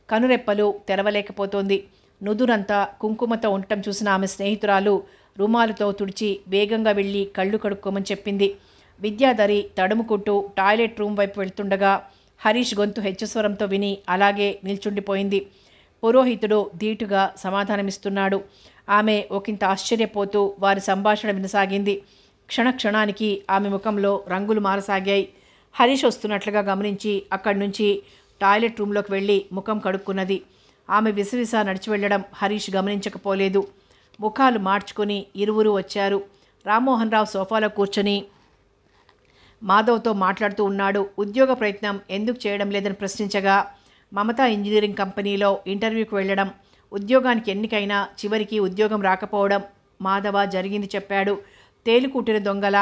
కనురెప్పలు తెరవలేకపోతోంది. నుదురంతా కుంకుమతో ఉండటం చూసిన ఆమె స్నేహితురాలు రుమాలుతో తుడిచి వేగంగా వెళ్ళి కళ్ళు కడుక్కోమని చెప్పింది. విద్యాధరి తడుముకుంటూ టాయిలెట్ రూమ్ వైపు వెళ్తుండగా హరీష్ గొంతు హెచ్చస్వరంతో విని అలాగే నిల్చుండిపోయింది. పురోహితుడు ధీటుగా సమాధానమిస్తున్నాడు. ఆమె ఒకంత ఆశ్చర్యపోతూ వారి సంభాషణ వినసాగింది. క్షణానికి ఆమె ముఖంలో రంగులు మారసాగాయి. హరీష్ వస్తున్నట్లుగా గమనించి అక్కడి నుంచి టాయిలెట్ రూమ్లోకి వెళ్ళి ముఖం కడుక్కున్నది. ఆమె విసవిస నడిచి వెళ్ళడం హరీష్ గమనించకపోలేదు. ముఖాలు మార్చుకొని ఇరువురు వచ్చారు. రామ్మోహన్ రావు సోఫాలో కూర్చొని మాధవ్తో మాట్లాడుతూ ఉన్నాడు. ఉద్యోగ ప్రయత్నం ఎందుకు చేయడం లేదని ప్రశ్నించగా, మమతా ఇంజనీరింగ్ కంపెనీలో ఇంటర్వ్యూకి వెళ్ళడం, ఉద్యోగానికి ఎన్నికైనా చివరికి ఉద్యోగం రాకపోవడం మాధవ జరిగింది చెప్పాడు. తేలుకుట్టిన దొంగల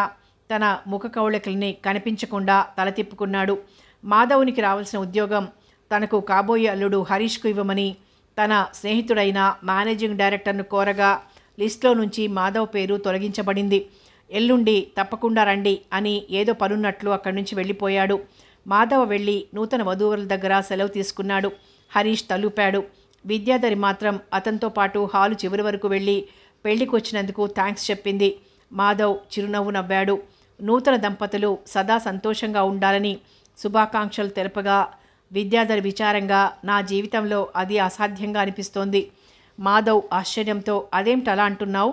తన ముఖ కవళికల్ని కనిపించకుండా తల తిప్పుకున్నాడు. మాధవునికి రావాల్సిన ఉద్యోగం తనకు కాబోయే అల్లుడు హరీష్కు ఇవ్వమని తన స్నేహితుడైన మేనేజింగ్ డైరెక్టర్ను కోరగా లిస్టులో నుంచి మాధవ్ పేరు తొలగించబడింది. ఎల్లుండి తప్పకుండా రండి అని ఏదో పనున్నట్లు అక్కడి నుంచి వెళ్ళిపోయాడు. మాధవ వెళ్ళి నూతన వధూవరుల దగ్గర సెలవు తీసుకున్నాడు. హరీష్ తలూపాడు. విద్యాధరి మాత్రం అతనితో పాటు హాలు చివరి వరకు వెళ్ళి పెళ్లికి వచ్చినందుకు థ్యాంక్స్ చెప్పింది. మాధవ్ చిరునవ్వు నవ్వాడు. నూతన దంపతులు సదా సంతోషంగా ఉండాలని శుభాకాంక్షలు తెలపగా విద్యాధరి విచారంగా, నా జీవితంలో అది అసాధ్యంగా అనిపిస్తోంది. మాధవ్ ఆశ్చర్యంతో, అదేమిటలా అంటున్నావు?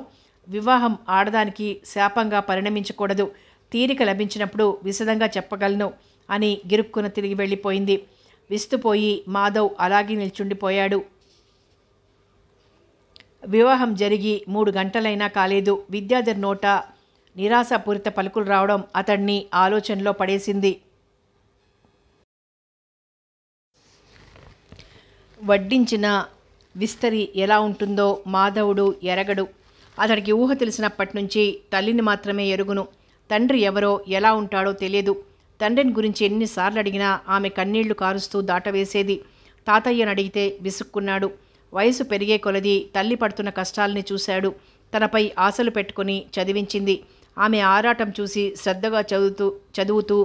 వివాహం ఆడదానికి శాపంగా పరిణమించకూడదు. తీరిక లభించినప్పుడు విశదంగా చెప్పగలను అని గిరుక్కున తిరిగి వెళ్ళిపోయింది. విస్తుపోయి మాధవ్ అలాగే నిల్చుండిపోయాడు. వివాహం జరిగి 3 గంటలైనా కాలేదు. విద్యాధర్ నోట నిరాశాపూరిత పలుకులు రావడం అతడిని ఆలోచనలో పడేసింది. వడ్డించిన విస్తరి ఎలా ఉంటుందో మాధవుడు ఎరగడు. అతడికి ఊహ తెలిసినప్పటి నుంచి తల్లిని మాత్రమే ఎరుగును. తండ్రి ఎవరో ఎలా ఉంటాడో తెలియదు. తండ్రిని గురించి ఎన్నిసార్లు అడిగినా ఆమె కన్నీళ్లు కారుస్తూ దాటవేసేది. తాతయ్యను అడిగితే విసుక్కున్నాడు. వయసు పెరిగే కొలది తల్లి పడుతున్న కష్టాలని చూశాడు. తనపై ఆశలు పెట్టుకుని చదివించింది. ఆమె ఆరాటం చూసి శ్రద్ధగా చదువుతూ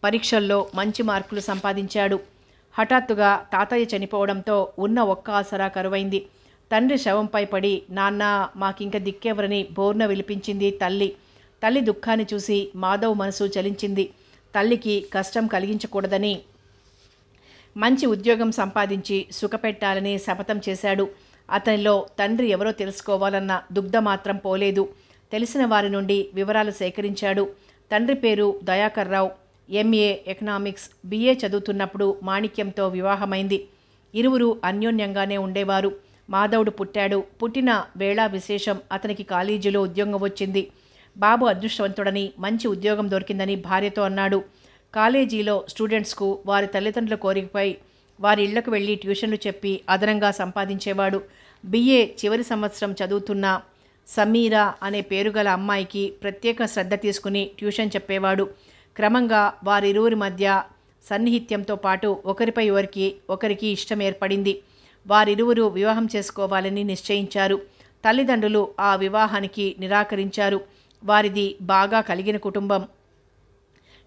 పరీక్షల్లో మంచి మార్కులు సంపాదించాడు. హఠాత్తుగా తాతయ్య చనిపోవడంతో ఉన్న ఒక్క ఆసరా కరువైంది. తండ్రి శవంపై పడి, నాన్న మాకింక దిక్కెవరని బోర్న విలిపించింది తల్లి. తల్లి దుఃఖాన్ని చూసి మాధవ్ మనసు చలించింది. తల్లికి కష్టం కలిగించకూడదని మంచి ఉద్యోగం సంపాదించి సుఖపెట్టాలని శపథం చేశాడు. అతనిలో తండ్రి ఎవరో తెలుసుకోవాలన్న దుగ్ధ మాత్రం పోలేదు. తెలిసిన వారి నుండి వివరాలు సేకరించాడు. తండ్రి పేరు దయాకర్రావు. ఎంఏ ఎకనామిక్స్, బిఏ చదువుతున్నప్పుడు మాణిక్యంతో వివాహమైంది. ఇరువురు అన్యోన్యంగానే ఉండేవారు. మాధవుడు పుట్టాడు. పుట్టిన వేళ విశేషం అతనికి కాలేజీలో ఉద్యోగం వచ్చింది. బాబు అదృష్టవంతుడని, మంచి ఉద్యోగం దొరికిందని భార్యతో అన్నాడు. కాలేజీలో స్టూడెంట్స్కు వారి తల్లిదండ్రుల కోరికపై వారి ఇళ్లకు వెళ్ళి ట్యూషన్లు చెప్పి అదనంగా సంపాదించేవాడు. బిఏ చివరి సంవత్సరం చదువుతున్న సమీరా అనే పేరుగల అమ్మాయికి ప్రత్యేక శ్రద్ధ తీసుకుని ట్యూషన్ చెప్పేవాడు. క్రమంగా వారిరువురి మధ్య సన్నిహిత్యంతో పాటు ఒకరిపై ఒకరికి ఇష్టం ఏర్పడింది. వారిరువురు వివాహం చేసుకోవాలని నిశ్చయించారు. తల్లిదండ్రులు ఆ వివాహానికి నిరాకరించారు. వారిది బాగా కలిగిన కుటుంబం.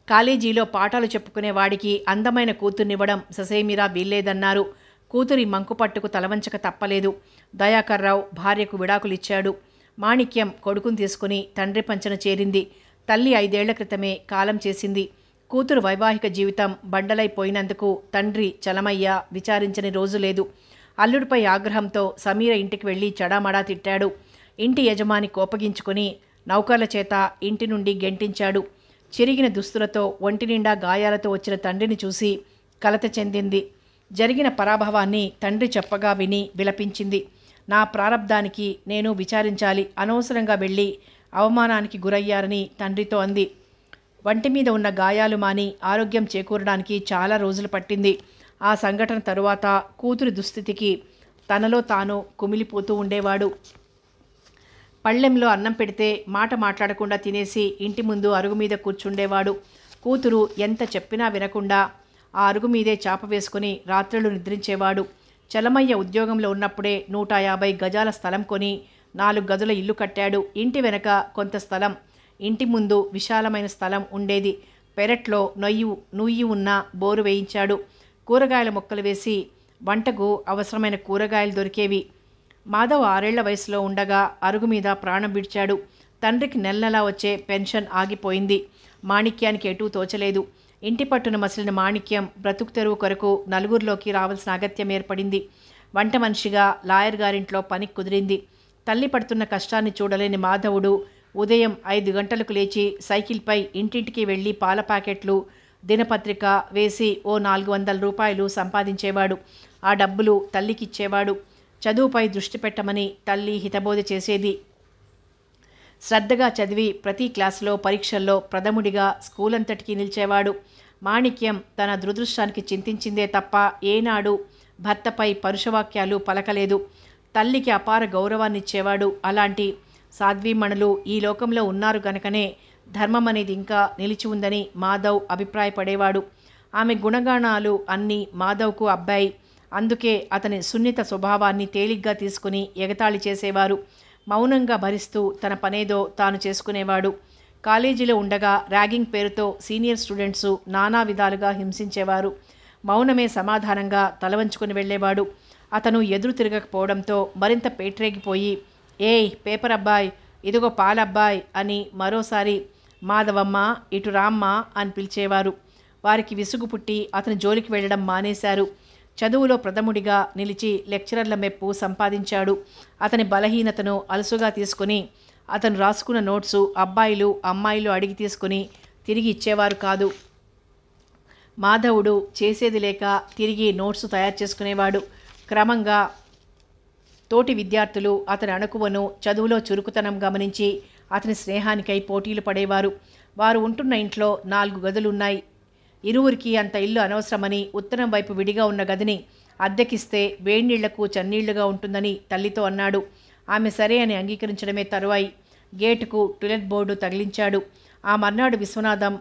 కాలేజీలో పాఠాలు చెప్పుకునే వాడికి అందమైన కూతుర్నివ్వడం ససేమిరా వీల్లేదన్నారు. కూతురి మంకుపట్టుకు తలవంచక తప్పలేదు. దయాకర్రావు భార్యకు విడాకులిచ్చాడు. మాణిక్యం కొడుకుని తీసుకుని తండ్రి పంచన చేరింది. తల్లి 5 ఏళ్ల క్రితమే కాలం చేసింది. కూతురు వైవాహిక జీవితం బండలైపోయినందుకు తండ్రి చలమయ్య విచారించని రోజు లేదు. అల్లుడిపై ఆగ్రహంతో సమీర ఇంటికి వెళ్ళి చెడామడా తిట్టాడు. ఇంటి యజమాని కోపగించుకుని నౌకర్ల చేత ఇంటి నుండి గెంటించాడు. చిరిగిన దుస్తులతో ఒంటి నిండా గాయాలతో వచ్చిన తండ్రిని చూసి కలత చెందింది. జరిగిన పరాభవాన్ని తండ్రి చెప్పగా విని విలపించింది. నా ప్రారబ్ధానికి నేను విచారించాలి. అనవసరంగా వెళ్ళి అవమానానికి గురయ్యారని తండ్రితో అంది. వంటి మీద ఉన్న గాయాలు మాని ఆరోగ్యం చేకూరడానికి చాలా రోజులు పట్టింది. ఆ సంఘటన తరువాత కూతురి దుస్థితికి తనలో తాను కుమిలిపోతూ ఉండేవాడు. పళ్ళెంలో అన్నం పెడితే మాట మాట్లాడకుండా తినేసి ఇంటి ముందు అరుగు మీద కూర్చుండేవాడు. కూతురు ఎంత చెప్పినా వినకుండా ఆ అరుగు మీదే చాప వేసుకుని రాత్రులు నిద్రించేవాడు. చలమయ్య ఉద్యోగంలో ఉన్నప్పుడే 150 గజాల స్థలం కొని 4 గదుల ఇల్లు కట్టాడు. ఇంటి వెనక కొంత స్థలం, ఇంటి ముందు విశాలమైన స్థలం ఉండేది. పెరట్లో నుయ్యి ఉన్న బోరు వేయించాడు. కూరగాయల మొక్కలు వేసి వంటకు అవసరమైన కూరగాయలు దొరికేవి. మాధవ్ 6 ఏళ్ల వయసులో ఉండగా అరుగు మీద ప్రాణం విడిచాడు. తండ్రికి నెల వచ్చే పెన్షన్ ఆగిపోయింది. మాణిక్యానికి ఎటూ తోచలేదు. ఇంటి పట్టున మసిలిన మాణిక్యం బ్రతుకు తెరువు కొరకు నలుగురిలోకి రావాల్సిన అగత్యం ఏర్పడింది. వంట మనిషిగా లాయర్ గారింట్లో పని కుదిరింది. తల్లి పడుతున్న కష్టాన్ని చూడలేని మాధవుడు ఉదయం 5 గంటలకు లేచి సైకిల్పై ఇంటింటికి వెళ్ళి పాల ప్యాకెట్లు, దినపత్రిక వేసి ఓ 400 రూపాయలు సంపాదించేవాడు. ఆ డబ్బులు తల్లికిచ్చేవాడు. చదువుపై దృష్టి పెట్టమని తల్లి హితబోధ చేసేది. శ్రద్ధగా చదివి ప్రతి క్లాసులో పరీక్షల్లో ప్రథముడిగా స్కూల్ అంతటికీ నిలిచేవాడు. మాణిక్యం తన దురదృష్టానికి చింతించిందే తప్ప ఏనాడు భర్తపై పరుషవాక్యాలు పలకలేదు. తల్లికి అపార గౌరవాన్నిచ్చేవాడు. అలాంటి సాధ్వీమణులు ఈ లోకంలో ఉన్నారు గనకనే ధర్మం అనేది ఇంకా నిలిచి ఉందని మాధవ్ అభిప్రాయపడేవాడు. ఆమె గుణగాణాలు అన్నీ మాధవ్కు అబ్బాయి. అందుకే అతని సున్నిత స్వభావాన్ని తేలిగ్గా తీసుకుని ఎగతాళి చేసేవారు. మౌనంగా భరిస్తూ తన పనేదో తాను చేసుకునేవాడు. కాలేజీలో ఉండగా ర్యాగింగ్ పేరుతో సీనియర్ స్టూడెంట్సు నానా విధాలుగా హింసించేవారు. మౌనమే సమాధానంగా తలవంచుకొని వెళ్ళేవాడు. అతను ఎదురు తిరగకపోవడంతో మరింత పేట్రేగిపోయి, ఏయ్ పేపర్ అబ్బాయ్, ఇదిగో పాలబ్బాయ్ అని మరోసారి మాధవమ్మ ఇటు రామ్మ అని పిలిచేవారు. వారికి విసుగు పుట్టి అతని జోలికి వెళ్ళడం మానేశారు. చదువులో ప్రథముడిగా నిలిచి లెక్చరర్ల మెప్పు సంపాదించాడు. అతని బలహీనతను అలుసుగా తీసుకుని అతను రాసుకున్న నోట్సు అబ్బాయిలు అమ్మాయిలు అడిగి తీసుకుని తిరిగి ఇచ్చేవారు కాదు. మాధవుడు చేసేది లేక తిరిగి నోట్సు తయారు చేసుకునేవాడు. క్రమంగా తోటి విద్యార్థులు అతని అణకువను చదువులో చురుకుతనం గమనించి అతని స్నేహానికై పోటీలు పడేవారు. వారు ఉంటున్న ఇంట్లో 4 గదులున్నాయి. ఇరువురికి అంత ఇల్లు అనవసరమని ఉత్తరం వైపు విడిగా ఉన్న గదిని అద్దెకిస్తే వేడినీళ్లకు చన్నీళ్లుగా ఉంటుందని తల్లితో అన్నాడు. ఆమె సరే అని అంగీకరించడమే తరువాయి. గేటుకు టాయిలెట్ బోర్డు తగిలించాడు. ఆ మర్నాడు విశ్వనాథం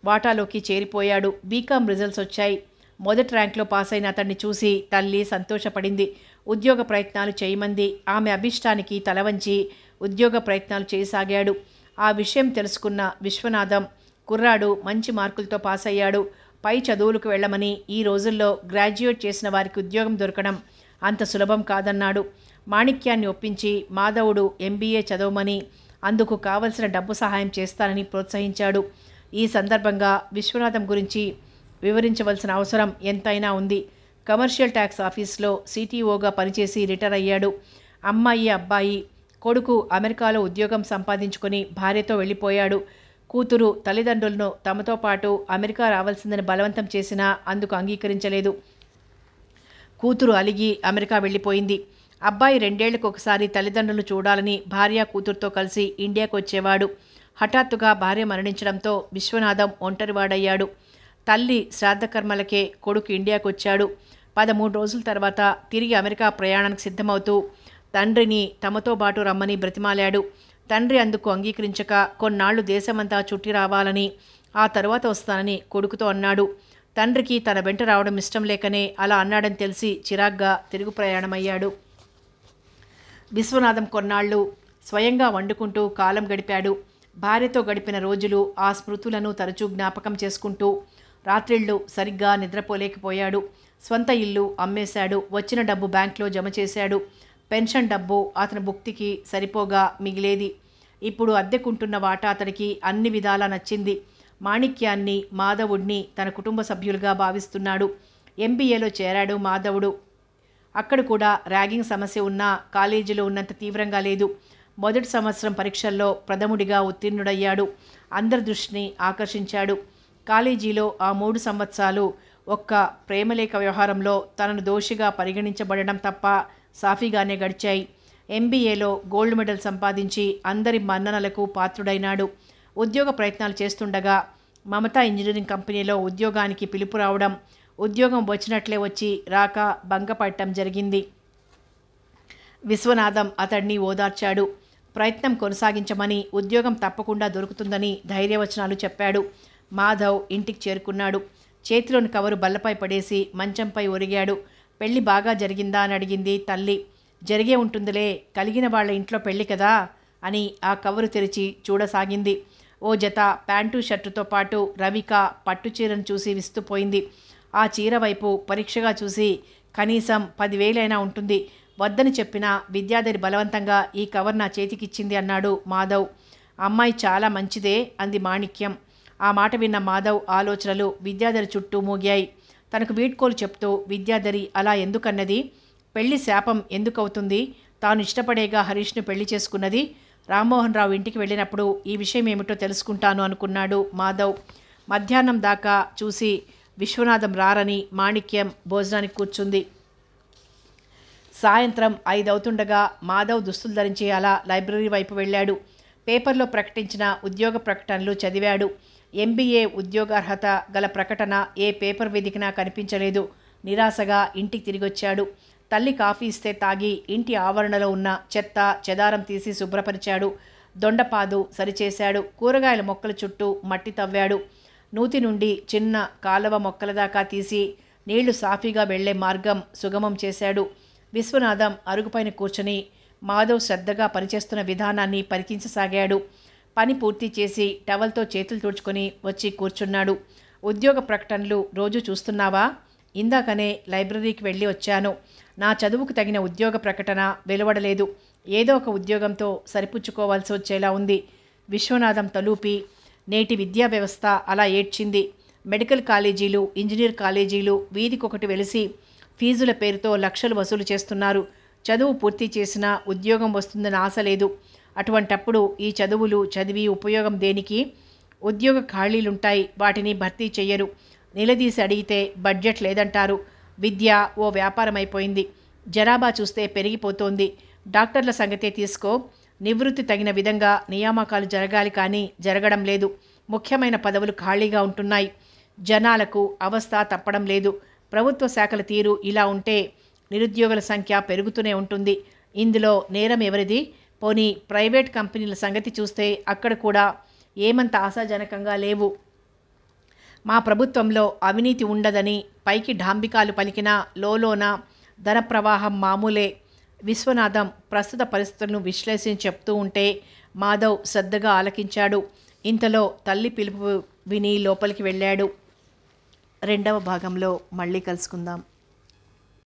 వాటాలోకి చేరిపోయాడు. బీకాం రిజల్ట్స్ వచ్చాయి. మొదటి ర్యాంక్లో పాస్ అయిన అతన్ని చూసి తల్లి సంతోషపడింది. ఉద్యోగ ప్రయత్నాలు చేయమంది. ఆమె అభిష్టానికి తలవంచి ఉద్యోగ ప్రయత్నాలు చేయసాగాడు. ఆ విషయం తెలుసుకున్న విశ్వనాథం, కుర్రాడు మంచి మార్కులతో పాస్ అయ్యాడు, పై చదువులకు వెళ్ళమని, ఈ రోజుల్లో గ్రాడ్యుయేట్ చేసిన వారికి ఉద్యోగం దొరకడం అంత సులభం కాదన్నాడు. మాణిక్యాన్ని ఒప్పించి మాధవుడు MBA చదవమని, అందుకు కావలసిన డబ్బు సహాయం చేస్తానని ప్రోత్సహించాడు. ఈ సందర్భంగా విశ్వనాథం గురించి వివరించవలసిన అవసరం ఎంతైనా ఉంది. కమర్షియల్ ట్యాక్స్ ఆఫీస్లో CTOగా పనిచేసి రిటైర్ అయ్యాడు. అమ్మాయి అబ్బాయి, కొడుకు అమెరికాలో ఉద్యోగం సంపాదించుకొని భార్యతో వెళ్ళిపోయాడు. కూతురు తల్లిదండ్రులను తమతో పాటు అమెరికా రావాల్సిందని బలవంతం చేసినా అందుకు అంగీకరించలేదు. కూతురు అలిగి అమెరికా వెళ్ళిపోయింది. అబ్బాయి 2 ఏళ్లకు ఒకసారి తల్లిదండ్రులను చూడాలని భార్య కూతురుతో కలిసి ఇండియాకు వచ్చేవాడు. హఠాత్తుగా భార్య మరణించడంతో విశ్వనాథం ఒంటరివాడయ్యాడు. తల్లి శ్రాద్ధకర్మలకే కొడుకు ఇండియాకు వచ్చాడు. 13 రోజుల తర్వాత తిరిగి అమెరికా ప్రయాణానికి సిద్ధమవుతూ తండ్రిని తమతో పాటు రమ్మని బ్రతిమాలాడు. తండ్రి అందుకు అంగీకరించక కొన్నాళ్లు దేశమంతా చుట్టి రావాలని, ఆ తరువాత వస్తానని కొడుకుతో అన్నాడు. తండ్రికి తన వెంట రావడం ఇష్టం లేకనే అలా అన్నాడని తెలిసి చిరాగ్గా తిరుగు ప్రయాణమయ్యాడు. విశ్వనాథం కొన్నాళ్లు స్వయంగా వండుకుంటూ కాలం గడిపాడు. భార్యతో గడిపిన రోజులు, ఆ స్మృతులను తరచూ జ్ఞాపకం చేసుకుంటూ రాత్రిళ్ళు సరిగ్గా నిద్రపోలేకపోయాడు. స్వంత ఇల్లు అమ్మేశాడు. వచ్చిన డబ్బు బ్యాంక్లో జమ చేశాడు. పెన్షన్ డబ్బు అతని భుక్తికి సరిపోగా మిగిలేది. ఇప్పుడు అద్దెకుంటున్న వాటా అతనికి అన్ని విధాలా నచ్చింది. మాణిక్యాన్ని, మాధవుడిని తన కుటుంబ సభ్యులుగా భావిస్తున్నాడు. MBAలో చేరాడు మాధవుడు. అక్కడ కూడా ర్యాగింగ్ సమస్య ఉన్నా కాలేజీలో ఉన్నంత తీవ్రంగా లేదు. మొదటి సంవత్సరం పరీక్షల్లో ప్రథముడిగా ఉత్తీర్ణుడయ్యాడు. అందరి దృష్టిని ఆకర్షించాడు. కాలేజీలో ఆ 3 సంవత్సరాలు ఒక్క ప్రేమలేఖ వ్యవహారంలో తనను దోషిగా పరిగణించబడడం తప్ప సాఫీగానే గడిచాయి. MBAలో గోల్డ్ మెడల్ సంపాదించి అందరి మన్ననలకు పాత్రుడైనాడు. ఉద్యోగ ప్రయత్నాలు చేస్తుండగా మమతా ఇంజనీరింగ్ కంపెనీలో ఉద్యోగానికి పిలుపు రావడం, ఉద్యోగం వచ్చినట్లే వచ్చి రాక భంగపడటం జరిగింది. విశ్వనాథం అతడిని ఓదార్చాడు. ప్రయత్నం కొనసాగించమని, ఉద్యోగం తప్పకుండా దొరుకుతుందని ధైర్యవచనాలు చెప్పాడు. మాధవ్ ఇంటికి చేరుకున్నాడు. చేతిలోని కవరు బల్లపై పడేసి మంచంపై ఒరిగాడు. పెళ్లి బాగా జరిగిందా అని అడిగింది తల్లి. జరిగే ఉంటుందిలే, కలిగిన వాళ్ళ ఇంట్లో పెళ్లి కదా అని ఆ కవరు తెరిచి చూడసాగింది. ఓ జత ప్యాంటు షర్టుతో పాటు రవిక పట్టుచీరను చూసి విస్తుపోయింది. ఆ చీర వైపు పరీక్షగా చూసి కనీసం 10,000 ఉంటుంది, వద్దని చెప్పిన విద్యాధరి బలవంతంగా ఈ కవర్ నా చేతికిచ్చింది అన్నాడు మాధవ్. అమ్మాయి చాలా మంచిదే అంది మాణిక్యం. ఆ మాట విన్న మాధవ్ ఆలోచనలు విద్యాధరి చుట్టూ మూగాయి. తనకు వీడ్కోలు చెప్తూ విద్యాధరి అలా ఎందుకన్నది, పెళ్లి శాపం ఎందుకవుతుంది, తాను ఇష్టపడేగా హరీష్ను పెళ్లి చేసుకున్నది, రామ్మోహన్ రావు ఇంటికి వెళ్ళినప్పుడు ఈ విషయం ఏమిటో తెలుసుకుంటాను అనుకున్నాడు మాధవ్. మధ్యాహ్నం దాకా చూసి విశ్వనాథం రారని మాణిక్యం భోజనానికి కూర్చుంది. సాయంత్రం 5 అవుతుండగా మాధవ్ దుస్తులు ధరించి అలా లైబ్రరీ వైపు వెళ్ళాడు. పేపర్లో ప్రకటించిన ఉద్యోగ ప్రకటనలు చదివాడు. MBA ఉద్యోగార్హత గల ప్రకటన ఏ పేపర్ వెదికినా కనిపించలేదు. నిరాశగా ఇంటికి తిరిగొచ్చాడు. తల్లి కాఫీ ఇస్తే తాగి ఇంటి ఆవరణలో ఉన్న చెత్త చెదారం తీసి శుభ్రపరిచాడు. దొండపాదు సరిచేశాడు. కూరగాయల మొక్కల చుట్టూ మట్టి తవ్వాడు. నూతి నుండి చిన్న కాలవ మొక్కల దాకా తీసి నీళ్లు సాఫీగా వెళ్లే మార్గం సుగమం చేశాడు. విశ్వనాథం అరుగుపైన కూర్చొని మాధవ్ శ్రద్ధగా పనిచేస్తున్న విధానాన్ని పరికించసాగాడు. పని పూర్తి చేసి టవల్తో చేతులు తుడుచుకొని వచ్చి కూర్చున్నాడు. ఉద్యోగ ప్రకటనలు రోజు చూస్తున్నావా? ఇందాకనే లైబ్రరీకి వెళ్ళి వచ్చాను. నా చదువుకు తగిన ఉద్యోగ ప్రకటన వెలువడలేదు. ఏదో ఒక ఉద్యోగంతో సరిపుచ్చుకోవాల్సి వచ్చేలా ఉంది. విశ్వనాథం తలూపి నేటి విద్యా వ్యవస్థ అలా ఏడ్చింది. మెడికల్ కాలేజీలు, ఇంజనీర్ కాలేజీలు వీధికొకటి వెలిసి ఫీజుల పేరుతో లక్షలు వసూలు చేస్తున్నారు. చదువు పూర్తి చేసినా ఉద్యోగం వస్తుందని ఆశ లేదు. అటువంటప్పుడు ఈ చదువులు చదివి ఉపయోగం దేనికి? ఉద్యోగ ఖాళీలుంటాయి, వాటిని భర్తీ చెయ్యరు. నిలదీసి అడిగితే బడ్జెట్ లేదంటారు. విద్య ఓ వ్యాపారం అయిపోయింది. జనాభా చూస్తే పెరిగిపోతోంది. డాక్టర్ల సంగతే తీసుకో. నివృత్తి తగిన విధంగా నియామకాలు జరగాలి, కానీ జరగడం లేదు. ముఖ్యమైన పదవులు ఖాళీగా ఉంటున్నాయి. జనాలకు అవస్థ తప్పడం లేదు. ప్రభుత్వ శాఖల తీరు ఇలా ఉంటే నిరుద్యోగుల సంఖ్య పెరుగుతూనే ఉంటుంది. ఇందులో నేరం ఎవరిది? పోనీ ప్రైవేట్ కంపెనీల సంగతి చూస్తే అక్కడ కూడా ఏమంత ఆశాజనకంగా లేవు. మా ప్రభుత్వంలో అవినీతి ఉండదని పైకి ఢాంబికాలు పలికినా లోలోన ధన ప్రవాహం మామూలే. విశ్వనాథం ప్రస్తుత పరిస్థితులను విశ్లేషించి చెప్తూ ఉంటే మాధవ్ శ్రద్ధగా ఆలకించాడు. ఇంతలో తల్లి పిలుపు విని లోపలికి వెళ్ళాడు. 2వ భాగంలో మళ్ళీ కలుసుకుందాం.